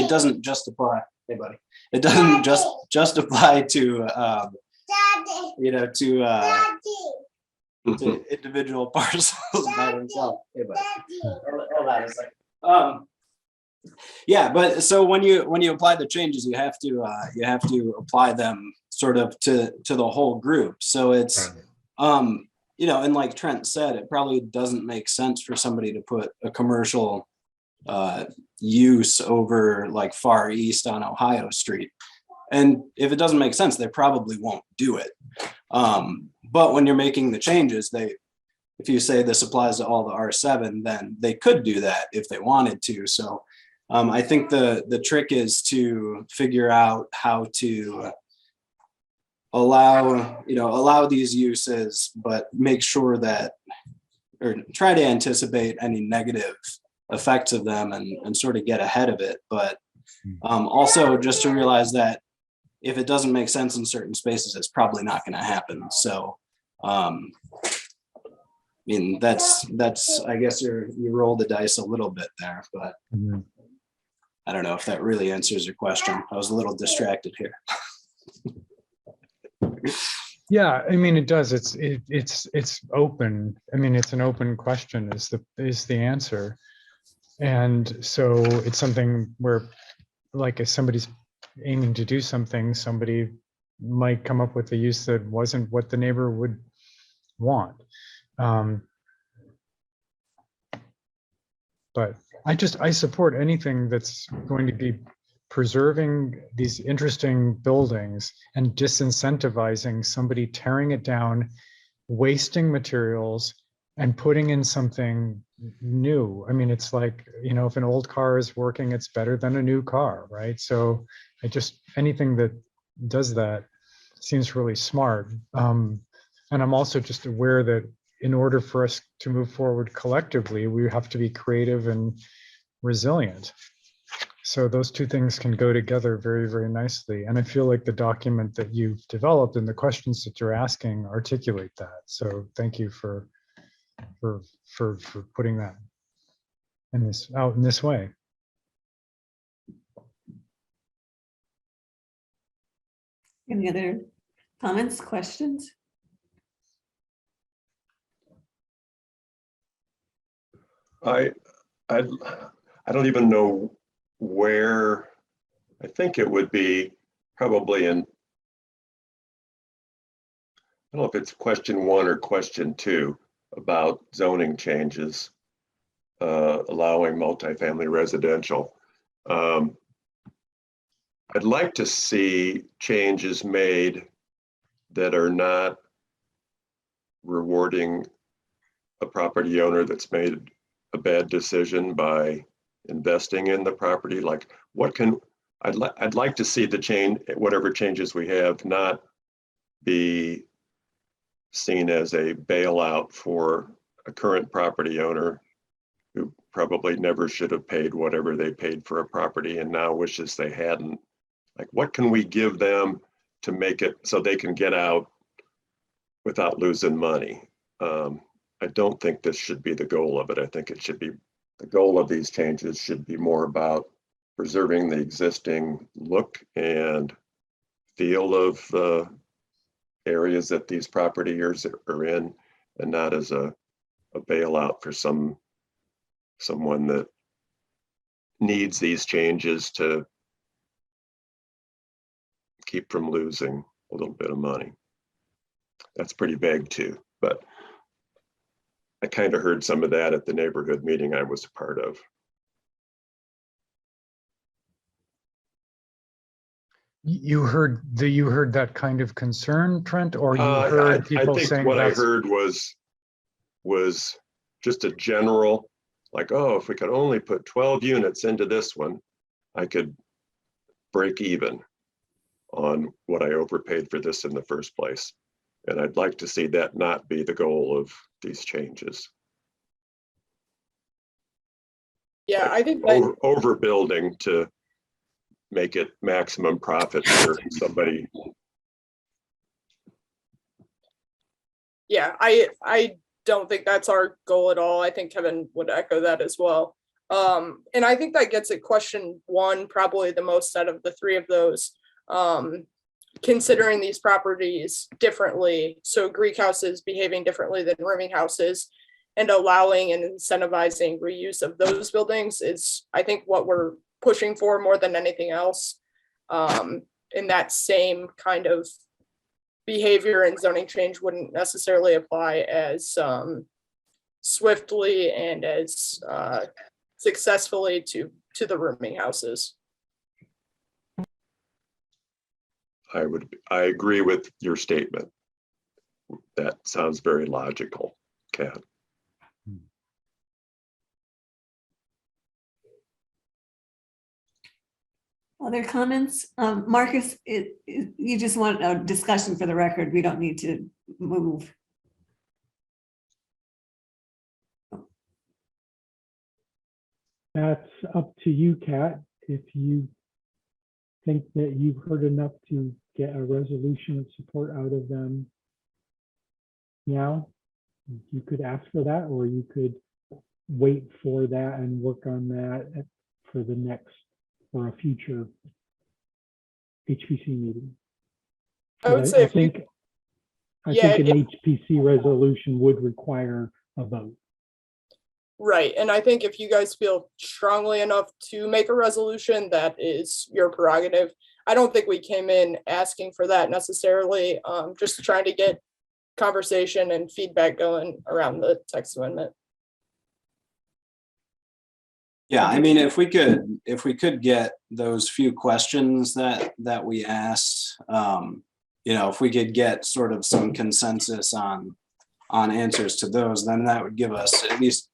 doesn't just apply. Hey, buddy. It doesn't just apply to to individual parcels by themselves. Hey, buddy. Hold on a second. Yeah, but so when you apply the changes, you have to apply them sort of to the whole group. So it's and like Trent said, it probably doesn't make sense for somebody to put a commercial use over like far east on Ohio Street. And if it doesn't make sense, they probably won't do it. But when you're making the changes, if you say this applies to all the R7, then they could do that if they wanted to. So I think the trick is to figure out how to allow these uses, but make sure that, or try to anticipate any negative effects of them and sort of get ahead of it. But also just to realize that if it doesn't make sense in certain spaces, it's probably not going to happen. So, I mean, that's, I guess you roll the dice a little bit there, but I don't know if that really answers your question. I was a little distracted here. yeah, I mean, it does. It's open. I mean, it's an open question is the answer. And so it's something where, like, if somebody's aiming to do something, somebody might come up with a use that wasn't what the neighbor would want. But I support anything that's going to be preserving these interesting buildings and disincentivizing somebody tearing it down, wasting materials, and putting in something new. I mean, it's like, if an old car is working, it's better than a new car, right? So anything that does that seems really smart. And I'm also just aware that in order for us to move forward collectively, we have to be creative and resilient. So those two things can go together very, very nicely. And I feel like the document that you've developed and the questions that you're asking articulate that. So thank you for putting that out in this way. Any other comments, questions? I don't even know where. I think it would be probably in, I don't know if it's question 1 or question 2 about zoning changes, allowing multifamily residential. I'd like to see changes made that are not rewarding a property owner that's made a bad decision by investing in the property. Like, I'd like to see the change, whatever changes we have, not be seen as a bailout for a current property owner who probably never should have paid whatever they paid for a property and now wishes they hadn't. Like, what can we give them to make it so they can get out without losing money? I don't think this should be the goal of it. I think it should be, the goal of these changes should be more about preserving the existing look and feel of the areas that these properties are in, and not as a bailout for someone that needs these changes to keep from losing a little bit of money. That's pretty vague too, but I kind of heard some of that at the neighborhood meeting I was a part of. You heard that kind of concern, Trent, or you I heard people think saying what I that's heard was just a general, like, oh, if we could only put 12 units into this one, I could break even on what I overpaid for this in the first place. And I'd like to see that not be the goal of these changes. Yeah, I think that, Overbuilding to make it maximum profit for somebody. yeah, I don't think that's our goal at all. I think Kevin would echo that as well. And I think that gets at question one, probably the most out of the three of those. Considering these properties differently, so Greek houses behaving differently than rooming houses, and allowing and incentivizing reuse of those buildings is, I think, what we're pushing for more than anything else. In that same kind of behavior and zoning change wouldn't necessarily apply as swiftly and as successfully to the rooming houses. I agree with your statement. That sounds very logical, Kat. Other comments? Marcus, you just want a discussion for the record. We don't need to move. That's up to you, Kat. If you think that you've heard enough to get a resolution of support out of them now, you could ask for that, or you could wait for that and work on that for the next, or a future HPC meeting. I would say I think an HPC resolution would require a vote. Right, and I think if you guys feel strongly enough to make a resolution, that is your prerogative. I don't think we came in asking for that necessarily, just trying to get conversation and feedback going around the text amendment. Yeah, I mean, if we could get those few questions that we asked, if we could get sort of some consensus on answers to those, then that would give us at least,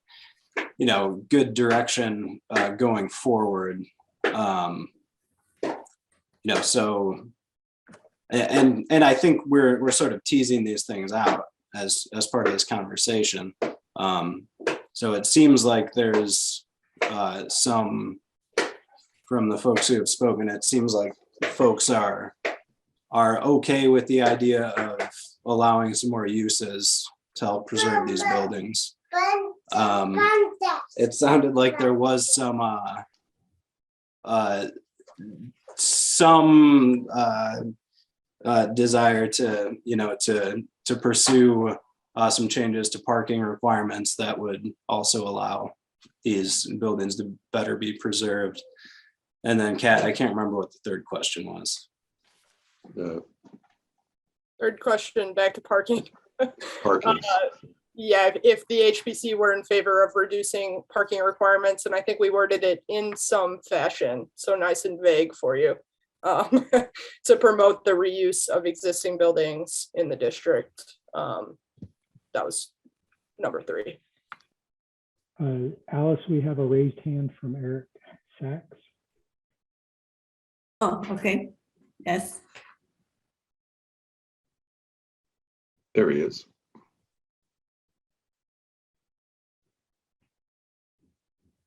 good direction going forward. So, and I think we're sort of teasing these things out as part of this conversation. So it seems like there's some, from the folks who have spoken, it seems like folks are okay with the idea of allowing some more uses to help preserve these buildings. It sounded like there was some desire to pursue some changes to parking requirements that would also allow these buildings to better be preserved. And then Kat, I can't remember what the third question was. Third question, back to parking. Parking. Yeah, if the HPC were in favor of reducing parking requirements, and I think we worded it in some fashion, so nice and vague for you, to promote the reuse of existing buildings in the district. That was number 3. Alice, we have a raised hand from Eric Sachs. Oh, okay. Yes. There he is.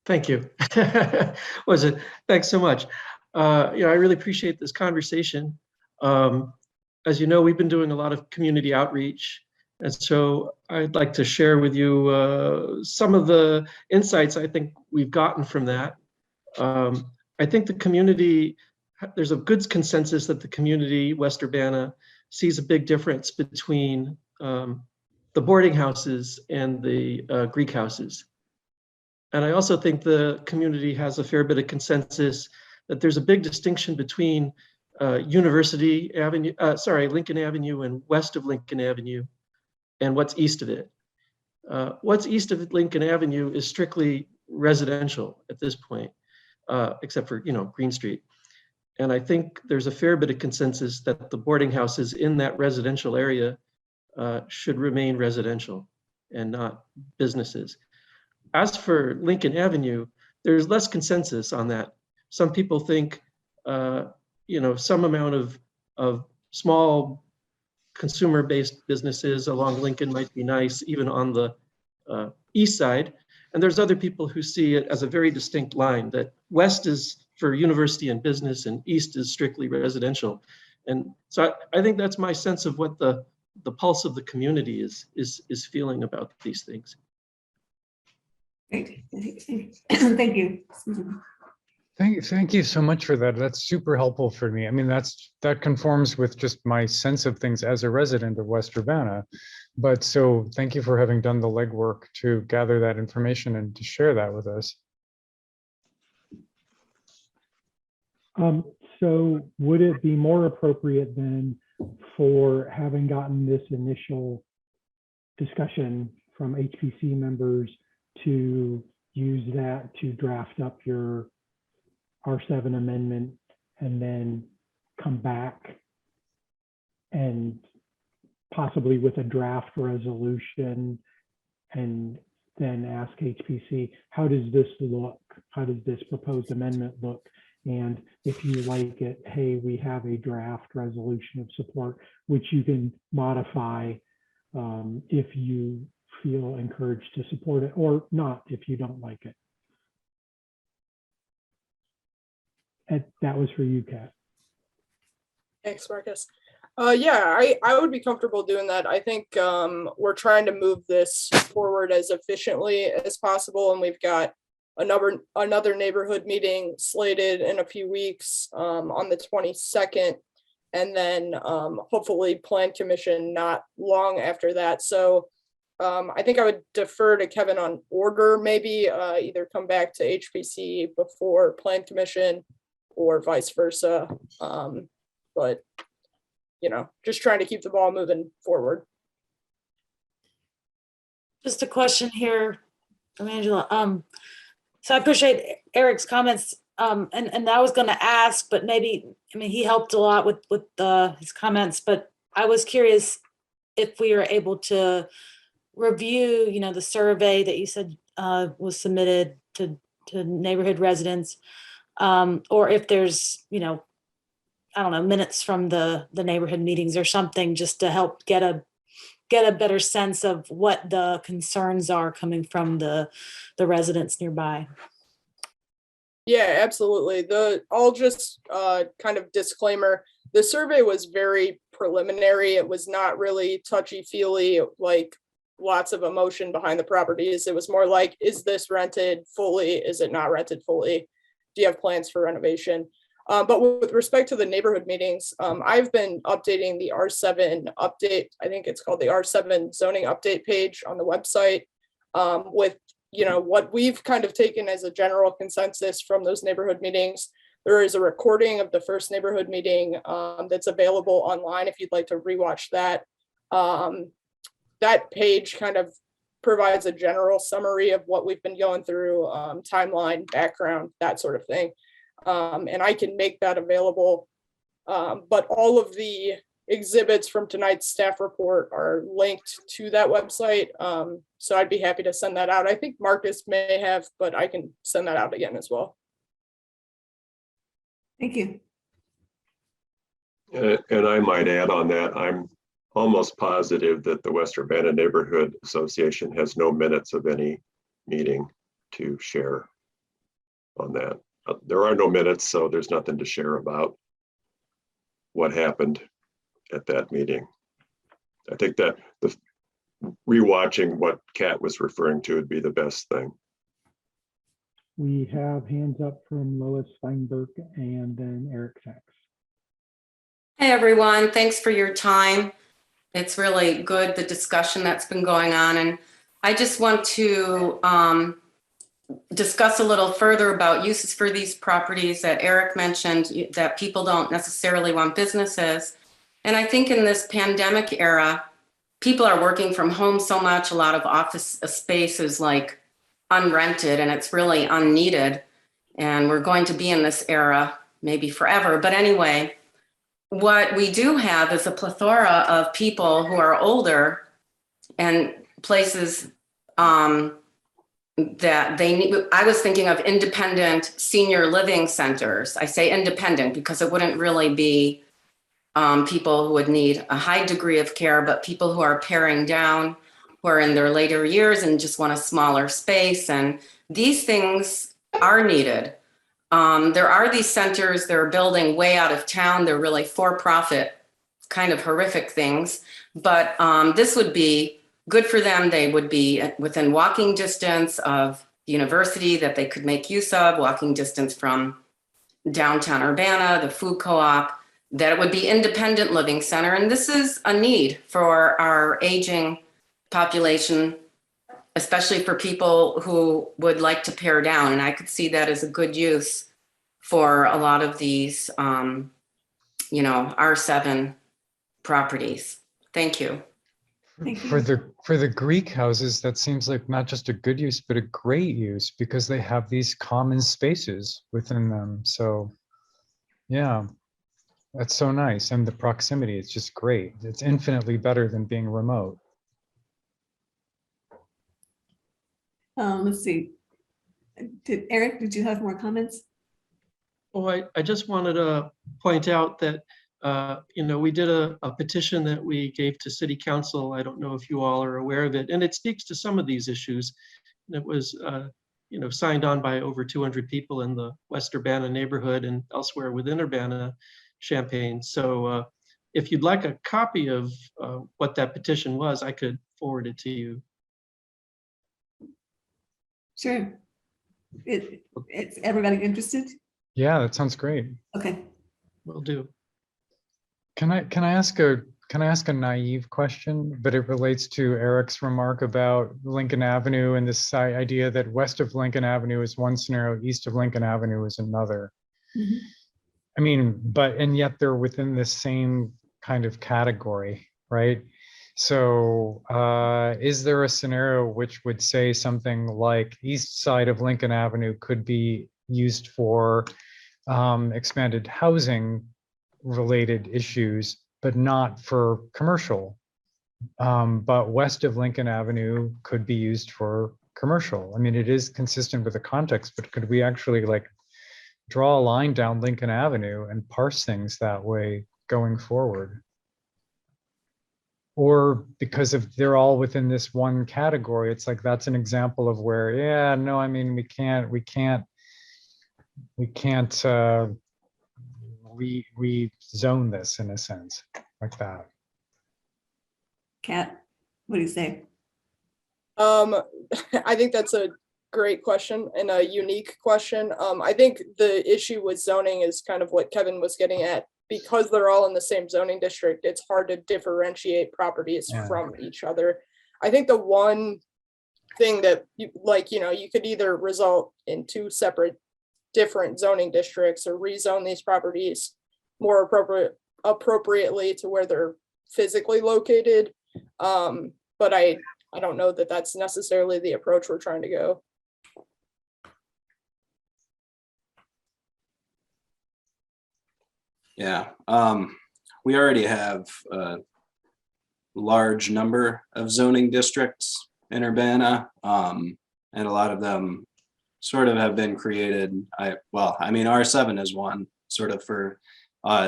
Thank you. Was it? Thanks so much. I really appreciate this conversation. As you know, we've been doing a lot of community outreach. And so I'd like to share with you some of the insights I think we've gotten from that. I think the community, there's a good consensus that the community, West Urbana, sees a big difference between the boarding houses and the Greek houses. And I also think the community has a fair bit of consensus that there's a big distinction between Lincoln Avenue and west of Lincoln Avenue and what's east of it. What's east of Lincoln Avenue is strictly residential at this point, except for, Green Street. And I think there's a fair bit of consensus that the boarding houses in that residential area should remain residential and not businesses. As for Lincoln Avenue, there's less consensus on that. Some people think, some amount of small consumer-based businesses along Lincoln might be nice, even on the east side. And there's other people who see it as a very distinct line, that west is for university and business and east is strictly residential. And so I think that's my sense of what the pulse of the community is feeling about these things. Great. Thank you. Thank you so much for that. That's super helpful for me. I mean, that conforms with just my sense of things as a resident of West Urbana. But so thank you for having done the legwork to gather that information and to share that with us. So would it be more appropriate then, for having gotten this initial discussion from HPC members, to use that to draft up your R7 amendment and then come back and possibly with a draft resolution and then ask HPC, how does this look? How does this proposed amendment look? And if you like it, hey, we have a draft resolution of support, which you can modify if you feel encouraged to support it, or not if you don't like it. And that was for you, Kat. Thanks, Marcus. Yeah, I would be comfortable doing that. I think we're trying to move this forward as efficiently as possible, and we've got another neighborhood meeting slated in a few weeks on the 22nd, and then hopefully Plan Commission not long after that. So I think I would defer to Kevin on order, maybe either come back to HPC before Plan Commission or vice versa. But, just trying to keep the ball moving forward. Just a question here from Angela. So I appreciate Eric's comments. And I was going to ask, but he helped a lot with his comments, but I was curious if we were able to review, the survey that you said was submitted to neighborhood residents, or if there's, I don't know, minutes from the neighborhood meetings or something, just to help get a better sense of what the concerns are coming from the residents nearby. Yeah, absolutely. I'll just kind of disclaimer, the survey was very preliminary. It was not really touchy-feely, like lots of emotion behind the properties. It was more like, is this rented fully? Is it not rented fully? Do you have plans for renovation? But with respect to the neighborhood meetings, I've been updating the R7 update. I think it's called the R7 zoning update page on the website with what we've kind of taken as a general consensus from those neighborhood meetings. There is a recording of the first neighborhood meeting that's available online if you'd like to rewatch that. That page kind of provides a general summary of what we've been going through, timeline, background, that sort of thing. And I can make that available. But all of the exhibits from tonight's staff report are linked to that website. So I'd be happy to send that out. I think Marcus may have, but I can send that out again as well. Thank you. And I might add on that, I'm almost positive that the West Urbana Neighborhood Association has no minutes of any meeting to share. on that. There are no minutes, so there's nothing to share about what happened at that meeting. I think that the rewatching what Kat was referring to would be the best thing. We have hands up from Lois Steinberg and then Eric Sachs. Hey, everyone. Thanks for your time. It's really good, the discussion that's been going on. And I just want to discuss a little further about uses for these properties that Eric mentioned, that people don't necessarily want businesses. And I think in this pandemic era, people are working from home so much. A lot of office space is like unrented and it's really unneeded. And we're going to be in this era maybe forever. But anyway, what we do have is a plethora of people who are older and places that they need. I was thinking of independent senior living centers. I say independent because it wouldn't really be people who would need a high degree of care, but people who are paring down, who are in their later years and just want a smaller space. And these things are needed. There are these centers they're building way out of town. They're really for-profit, kind of horrific things, but this would be good for them. They would be within walking distance of the university that they could make use of, walking distance from downtown Urbana, the food co-op, that it would be independent living center. And this is a need for our aging population, especially for people who would like to pare down. And I could see that as a good use for a lot of these, R7 properties. Thank you. Thank you. For the Greek houses, that seems like not just a good use, but a great use because they have these common spaces within them. So yeah, that's so nice. And the proximity, it's just great. It's infinitely better than being remote. Let's see. Eric, did you have more comments? Oh, I just wanted to point out that, we did a petition that we gave to City Council. I don't know if you all are aware of it, and it speaks to some of these issues. It was, signed on by over 200 people in the West Urbana neighborhood and elsewhere within Urbana-Champaign. So if you'd like a copy of what that petition was, I could forward it to you. Sure. It's everybody interested? Yeah, that sounds great. Okay. Will do. Can I ask a naive question, but it relates to Eric's remark about Lincoln Avenue and this idea that west of Lincoln Avenue is one scenario, east of Lincoln Avenue is another. Mhm. I mean, and yet they're within the same kind of category, right? So is there a scenario which would say something like east side of Lincoln Avenue could be used for expanded housing related issues, but not for commercial? But west of Lincoln Avenue could be used for commercial. I mean, it is consistent with the context, but could we actually draw a line down Lincoln Avenue and parse things that way going forward? Or because if they're all within this one category, it's like that's an example of where, yeah, no, I mean, we can't rezone this in a sense like that. Kat, what do you say? I think that's a great question and a unique question. I think the issue with zoning is kind of what Kevin was getting at. Because they're all in the same zoning district, it's hard to differentiate properties from each other. I think the one thing that you could either result in two separate different zoning districts or rezone these properties more appropriately to where they're physically located. But I don't know that that's necessarily the approach we're trying to go. Yeah, we already have a large number of zoning districts in Urbana, and a lot of them sort of have been created. R7 is one sort of for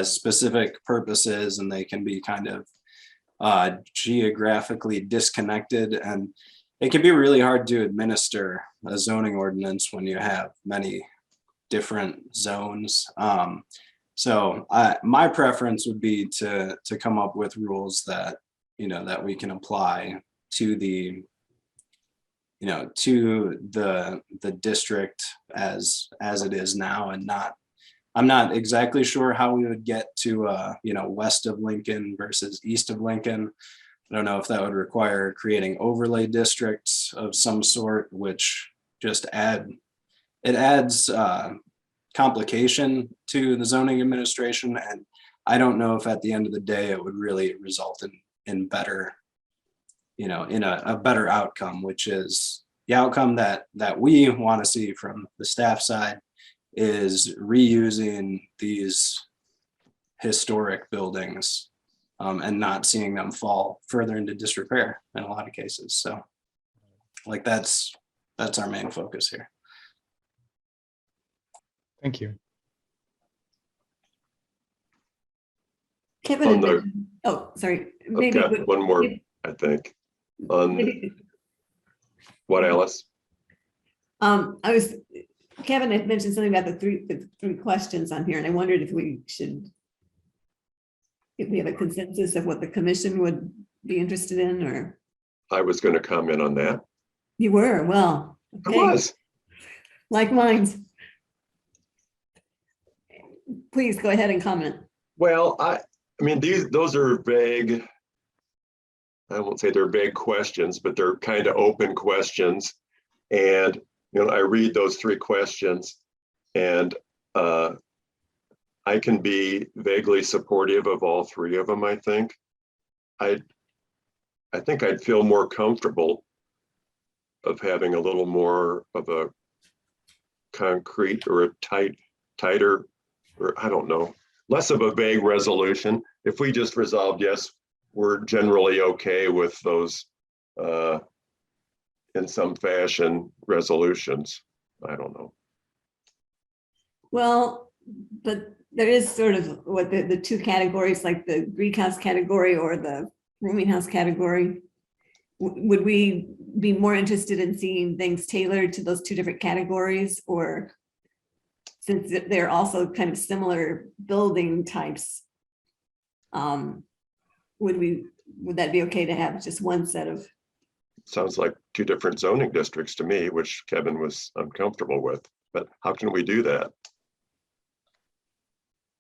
specific purposes, and they can be kind of geographically disconnected, and it can be really hard to administer a zoning ordinance when you have many different zones. So my preference would be to come up with rules that, that we can apply to the, to the district as it is now, and I'm not exactly sure how we would get to, west of Lincoln versus east of Lincoln. I don't know if that would require creating overlay districts of some sort, which just adds complication to the zoning administration. And I don't know if at the end of the day, it would really result in better, in a better outcome, which is the outcome that we want to see from the staff side, is reusing these historic buildings and not seeing them fall further into disrepair in a lot of cases. So like that's our main focus here. Thank you. Kevin, On had the- mentioned- oh, sorry. I've Maybe got one more, I think. On what, Alice? Kevin had mentioned something about the three questions on here, and I wondered if we have a consensus of what the commission would be interested in, or I was going to comment on that. you were, well. I okay. was. Like minds. Please go ahead and comment. Well, I mean, those are vague. I won't say they're vague questions, but they're kind of open questions. And, I read those three questions, and I can be vaguely supportive of all three of them, I think. I think I'd feel more comfortable of having a little more of a concrete or a tighter, or I don't know, less of a vague resolution. If we just resolved, yes, we're generally okay with those in some fashion resolutions. I don't know. Well, but there is sort of what the two categories, like the Greek house category or the rooming house category. Would we be more interested in seeing things tailored to those two different categories, or since they're also kind of similar building types, would that be okay to have just one set of? Sounds like two different zoning districts to me, which Kevin was uncomfortable with, but how can we do that?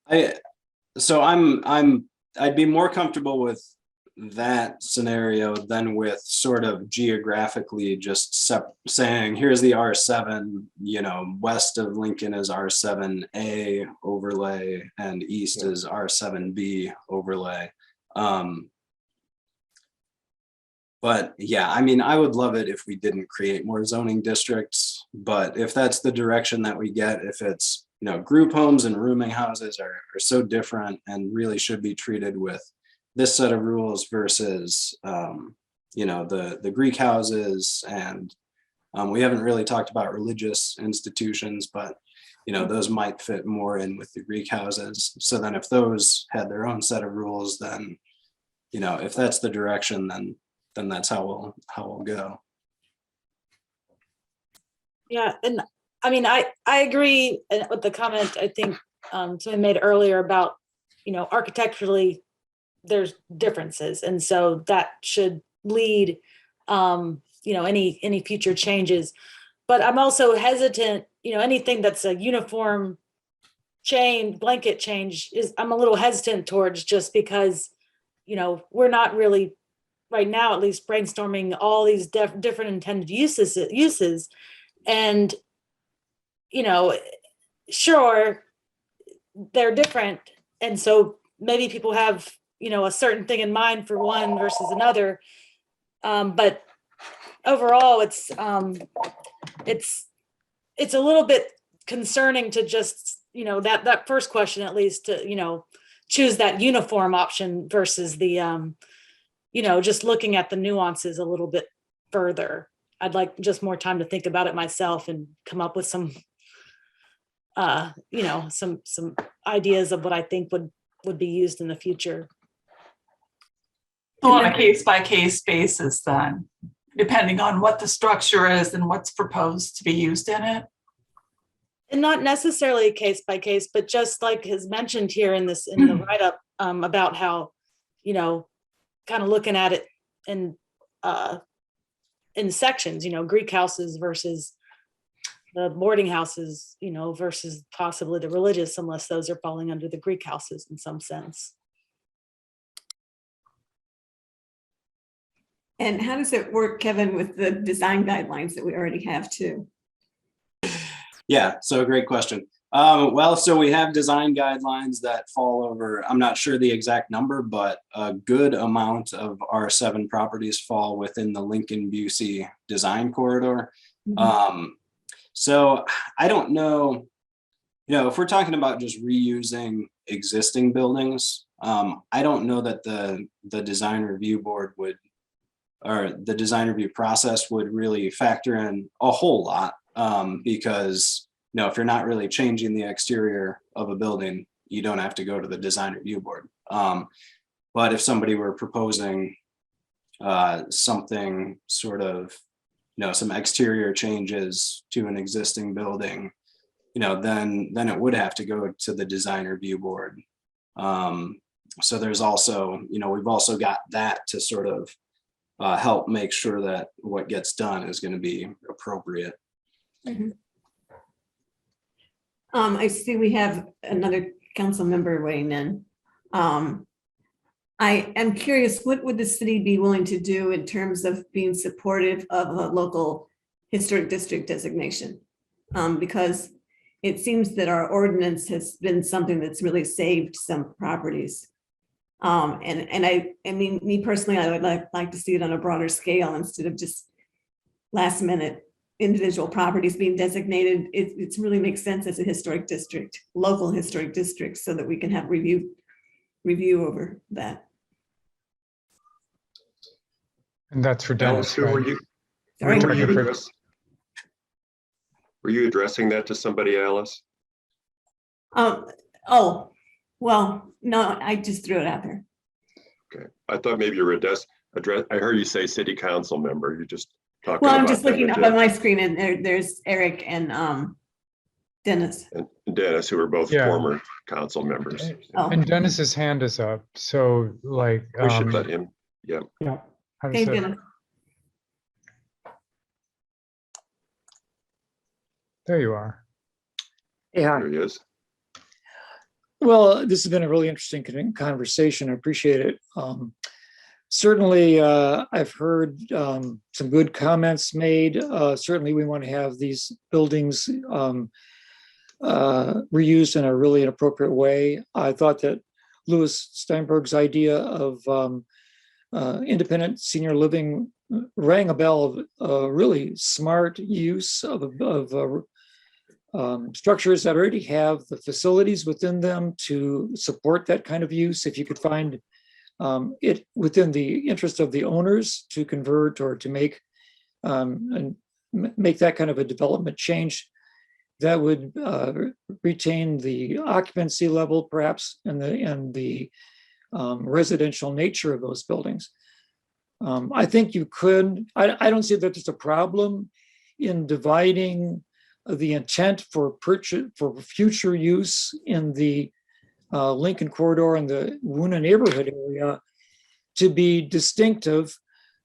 I'd be more comfortable with that scenario than with sort of geographically just saying, here's the R7, west of Lincoln is R7A overlay and east is R7B overlay. But yeah, I mean, I would love it if we didn't create more zoning districts, but if that's the direction that we get, if it's, group homes and rooming houses are so different and really should be treated with this set of rules versus, the Greek houses. And we haven't really talked about religious institutions, but, those might fit more in with the Greek houses. So then if those had their own set of rules, then, if that's the direction, then that's how we'll go. Yeah, and I mean, I agree with the comment I think someone made earlier about, architecturally, there's differences. And so that should lead, any future changes. But I'm also hesitant, anything that's a uniform blanket change I'm a little hesitant towards, just because, we're not really right now, at least, brainstorming all these different intended uses. And, sure, they're different. And so maybe people have, a certain thing in mind for one versus another. But overall, it's a little bit concerning to just, that first question, at least, to, choose that uniform option versus the, just looking at the nuances a little bit further. I'd like just more time to think about it myself and come up with some, some ideas of what I think would be used in the future. So on a case-by-case basis then, depending on what the structure is and what's proposed to be used in it? And not necessarily case by case, but just like is mentioned here in this, in the write-up, about how, you know, kind of looking at it in sections, you know, Greek houses versus the boarding houses, you know, versus possibly the religious, unless those are falling under the Greek houses in some sense. And how does it work, Kevin, with the design guidelines that we already have too? Yeah, so great question. Well, so we have design guidelines that fall over, I'm not sure the exact number, but a good amount of our 7 properties fall within the Lincoln Busey design corridor. So I don't know, you know, if we're talking about just reusing existing buildings, I don't know that the design review board would, or the design review process would really factor in a whole lot, because, you know, if you're not really changing the exterior of a building, you don't have to go to the design review board. But if somebody were proposing something sort of, you know, some exterior changes to an existing building, you know, then it would have to go to the design review board. So there's also, you know, we've also got that to sort of help make sure that what gets done is going to be appropriate. I see we have another council member weighing in. I am curious, what would the city be willing to do in terms of being supportive of a local historic district designation? Because it seems that our ordinance has been something that's really saved some properties. And I mean, me personally, I would like to see it on a broader scale instead of just last minute individual properties being designated. It really makes sense as a historic district, local historic district, so that we can have review over that. And that's for Alice, Dennis, who were right? you? Sorry. Were you addressing that to somebody, Alice? Oh, well, no, I just threw it out there. Okay, I thought maybe you were I heard you say city council member. You just talking Well, about I'm just that looking up on my screen and there's Eric and Dennis. and Dennis, who are both Yeah. former council members. Oh, And Dennis's hand is up, so like, We should let him. Yeah. Yeah. how does hey, that- Dennis. there you are. Yeah, There he is. well, this has been a really interesting conversation. I appreciate it. Certainly, I've heard some good comments made. Certainly, we want to have these buildings reused in a really appropriate way. I thought that Louis Steinberg's idea of independent senior living rang a bell of really smart use of structures that already have the facilities within them to support that kind of use. If you could find it within the interest of the owners to convert or to make that kind of a development change, that would retain the occupancy level perhaps and the residential nature of those buildings. I think you could, I don't see that there's a problem in dividing the intent for future use in the Lincoln corridor and the Woona neighborhood area to be distinctive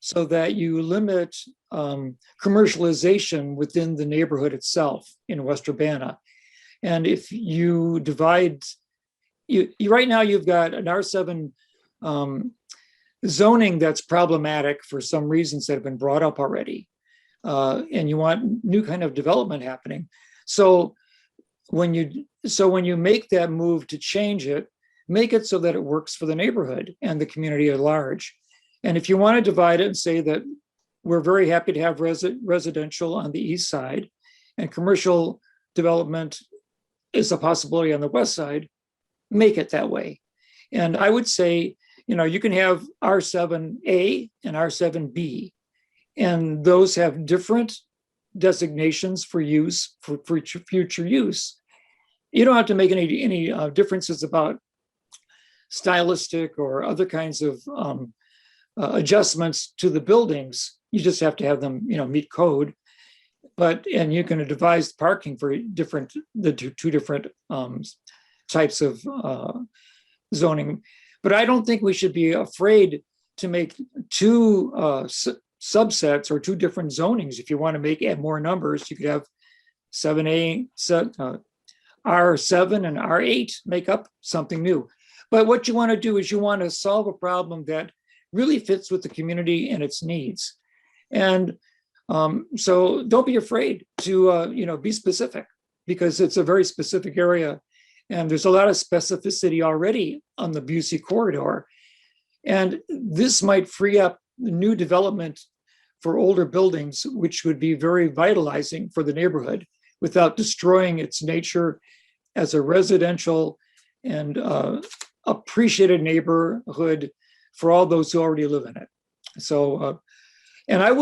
so that you limit commercialization within the neighborhood itself in West Urbana. And if you divide, right now you've got an R7 zoning that's problematic for some reasons that have been brought up already. And you want new kind of development happening. So when you make that move to change it, make it so that it works for the neighborhood and the community at large. And if you want to divide it and say that we're very happy to have residential on the east side and commercial development is a possibility on the west side, make it that way. And I would say, you can have R7A and R7B, and those have different designations for use, for future use. You don't have to make any differences about stylistic or other kinds of adjustments to the buildings. You just have to have them, meet code. and you can devise parking for the two different types of zoning. But I don't think we should be afraid to make two subsets or two different zonings. If you want to add more numbers, you could have 7A, R7 and R8 make up something new. But what you want to do is you want to solve a problem that really fits with the community and its needs. And so don't be afraid to be specific, because it's a very specific area. And there's a lot of specificity already on the Busey corridor. And this might free up new development for older buildings, which would be very vitalizing for the neighborhood without destroying its nature as a residential and appreciated neighborhood for all those who already live in it. So, and I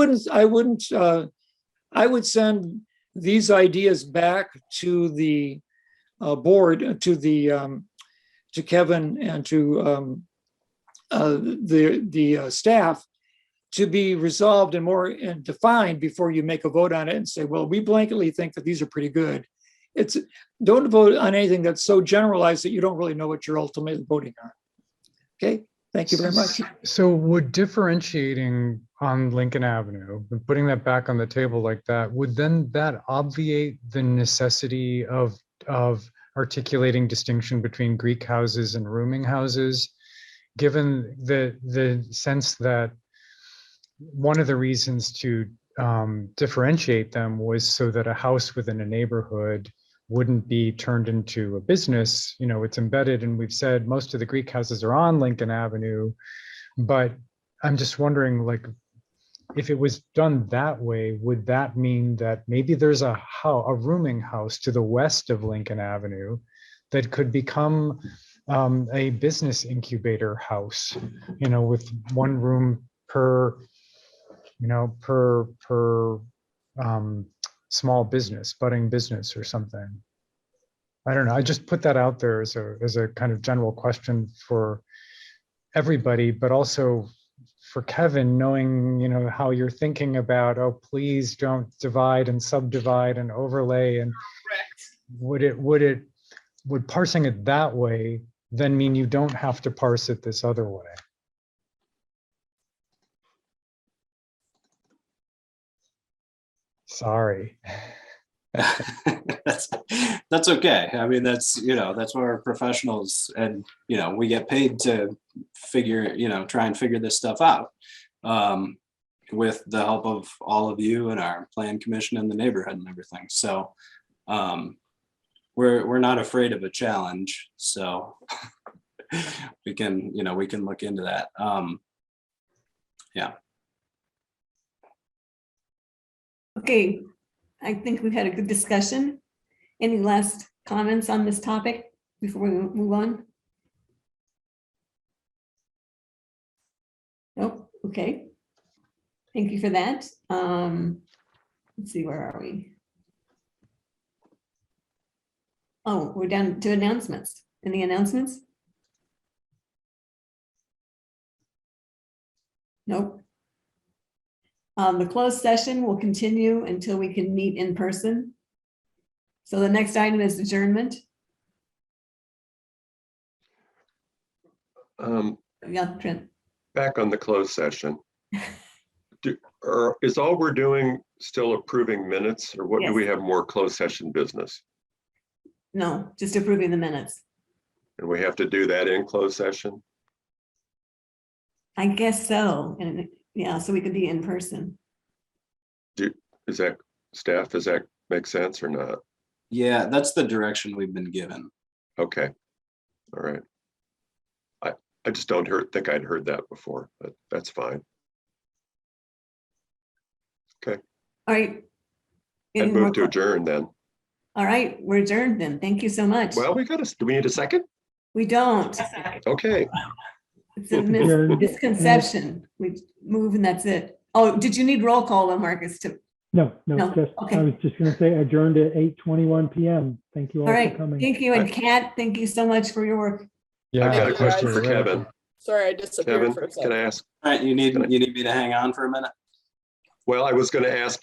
would send these ideas back to the board, to Kevin and to the staff, to be resolved and defined before you make a vote on it and say, well, we blanketly think that these are pretty good. Don't vote on anything that's so generalized that you don't really know what you're ultimately voting on. Okay, thank you very much. So would differentiating on Lincoln Avenue, and putting that back on the table like that, would then that obviate the necessity of articulating distinction between Greek houses and rooming houses, given the sense that one of the reasons to differentiate them was so that a house within a neighborhood wouldn't be turned into a business. It's embedded, and we've said most of the Greek houses are on Lincoln Avenue, but I'm just wondering, like, if it was done that way, would that mean that maybe there's a rooming house to the west of Lincoln Avenue that could become a business incubator house, with one room per small business, budding business or something? I don't know. I just put that out there as a kind of general question for everybody, but also for Kevin, knowing, how you're thinking about, oh, please don't divide and subdivide and overlay. And would parsing it that way then mean you don't have to parse it this other way? Sorry. That's okay. I mean, that's why we're professionals, and we get paid to try and figure this stuff out with the help of all of you and our plan commission and the neighborhood and everything. So we're not afraid of a challenge. So we can look into that. Yeah. Okay, I think we've had a good discussion. Any last comments on this topic before we move on? Nope, okay. Thank you for that. Let's see, where are we? Oh, we're down to announcements. Any announcements? Nope. The closed session will continue until we can meet in person. So the next item is adjournment. Yeah, Trent. Back on the closed session. Is all we're doing still approving minutes, or what? Yes. Do we have more closed session business? No, just approving the minutes. And we have to do that in closed session? I guess so. And yeah, so we could be in person. Is that staff? Does that make sense or not? Yeah, that's the direction we've been given. Okay. All right. I just don't think I'd heard that before, but that's fine. Okay. All right. Any And more move to adjourn then. All right, we're adjourned then. Thank you so much. Well, do we need a second? We don't. Okay. It's a misconception. We move and that's it. Oh, did you need roll call though, Marcus? No, No, just, okay. I was just going to say adjourned at 8:21 p.m. Thank you all All for right, coming. thank you. And Kat, thank you so much for your work. Yeah, I've got a you, question guys. for Kevin. Sorry, I disappeared Kevin, for a can second. I ask? All right, you need me to hang on for a minute? Well, I was going to ask,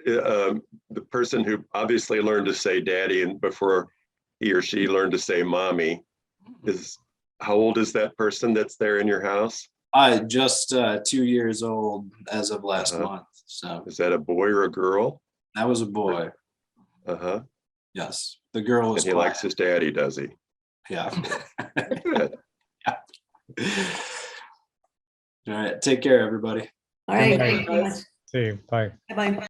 the person who obviously learned to say daddy and before he or she learned to say mommy how old is that person that's there in your house? Just 2 years old as of last month. So Is that a boy or a girl? that was a boy. Uh-huh. Yes, the girl And was he quiet. likes his daddy, does he? Yeah. Good. All right. Take care, everybody. All right, Good night. thank you very much. See you. Bye. Bye-bye.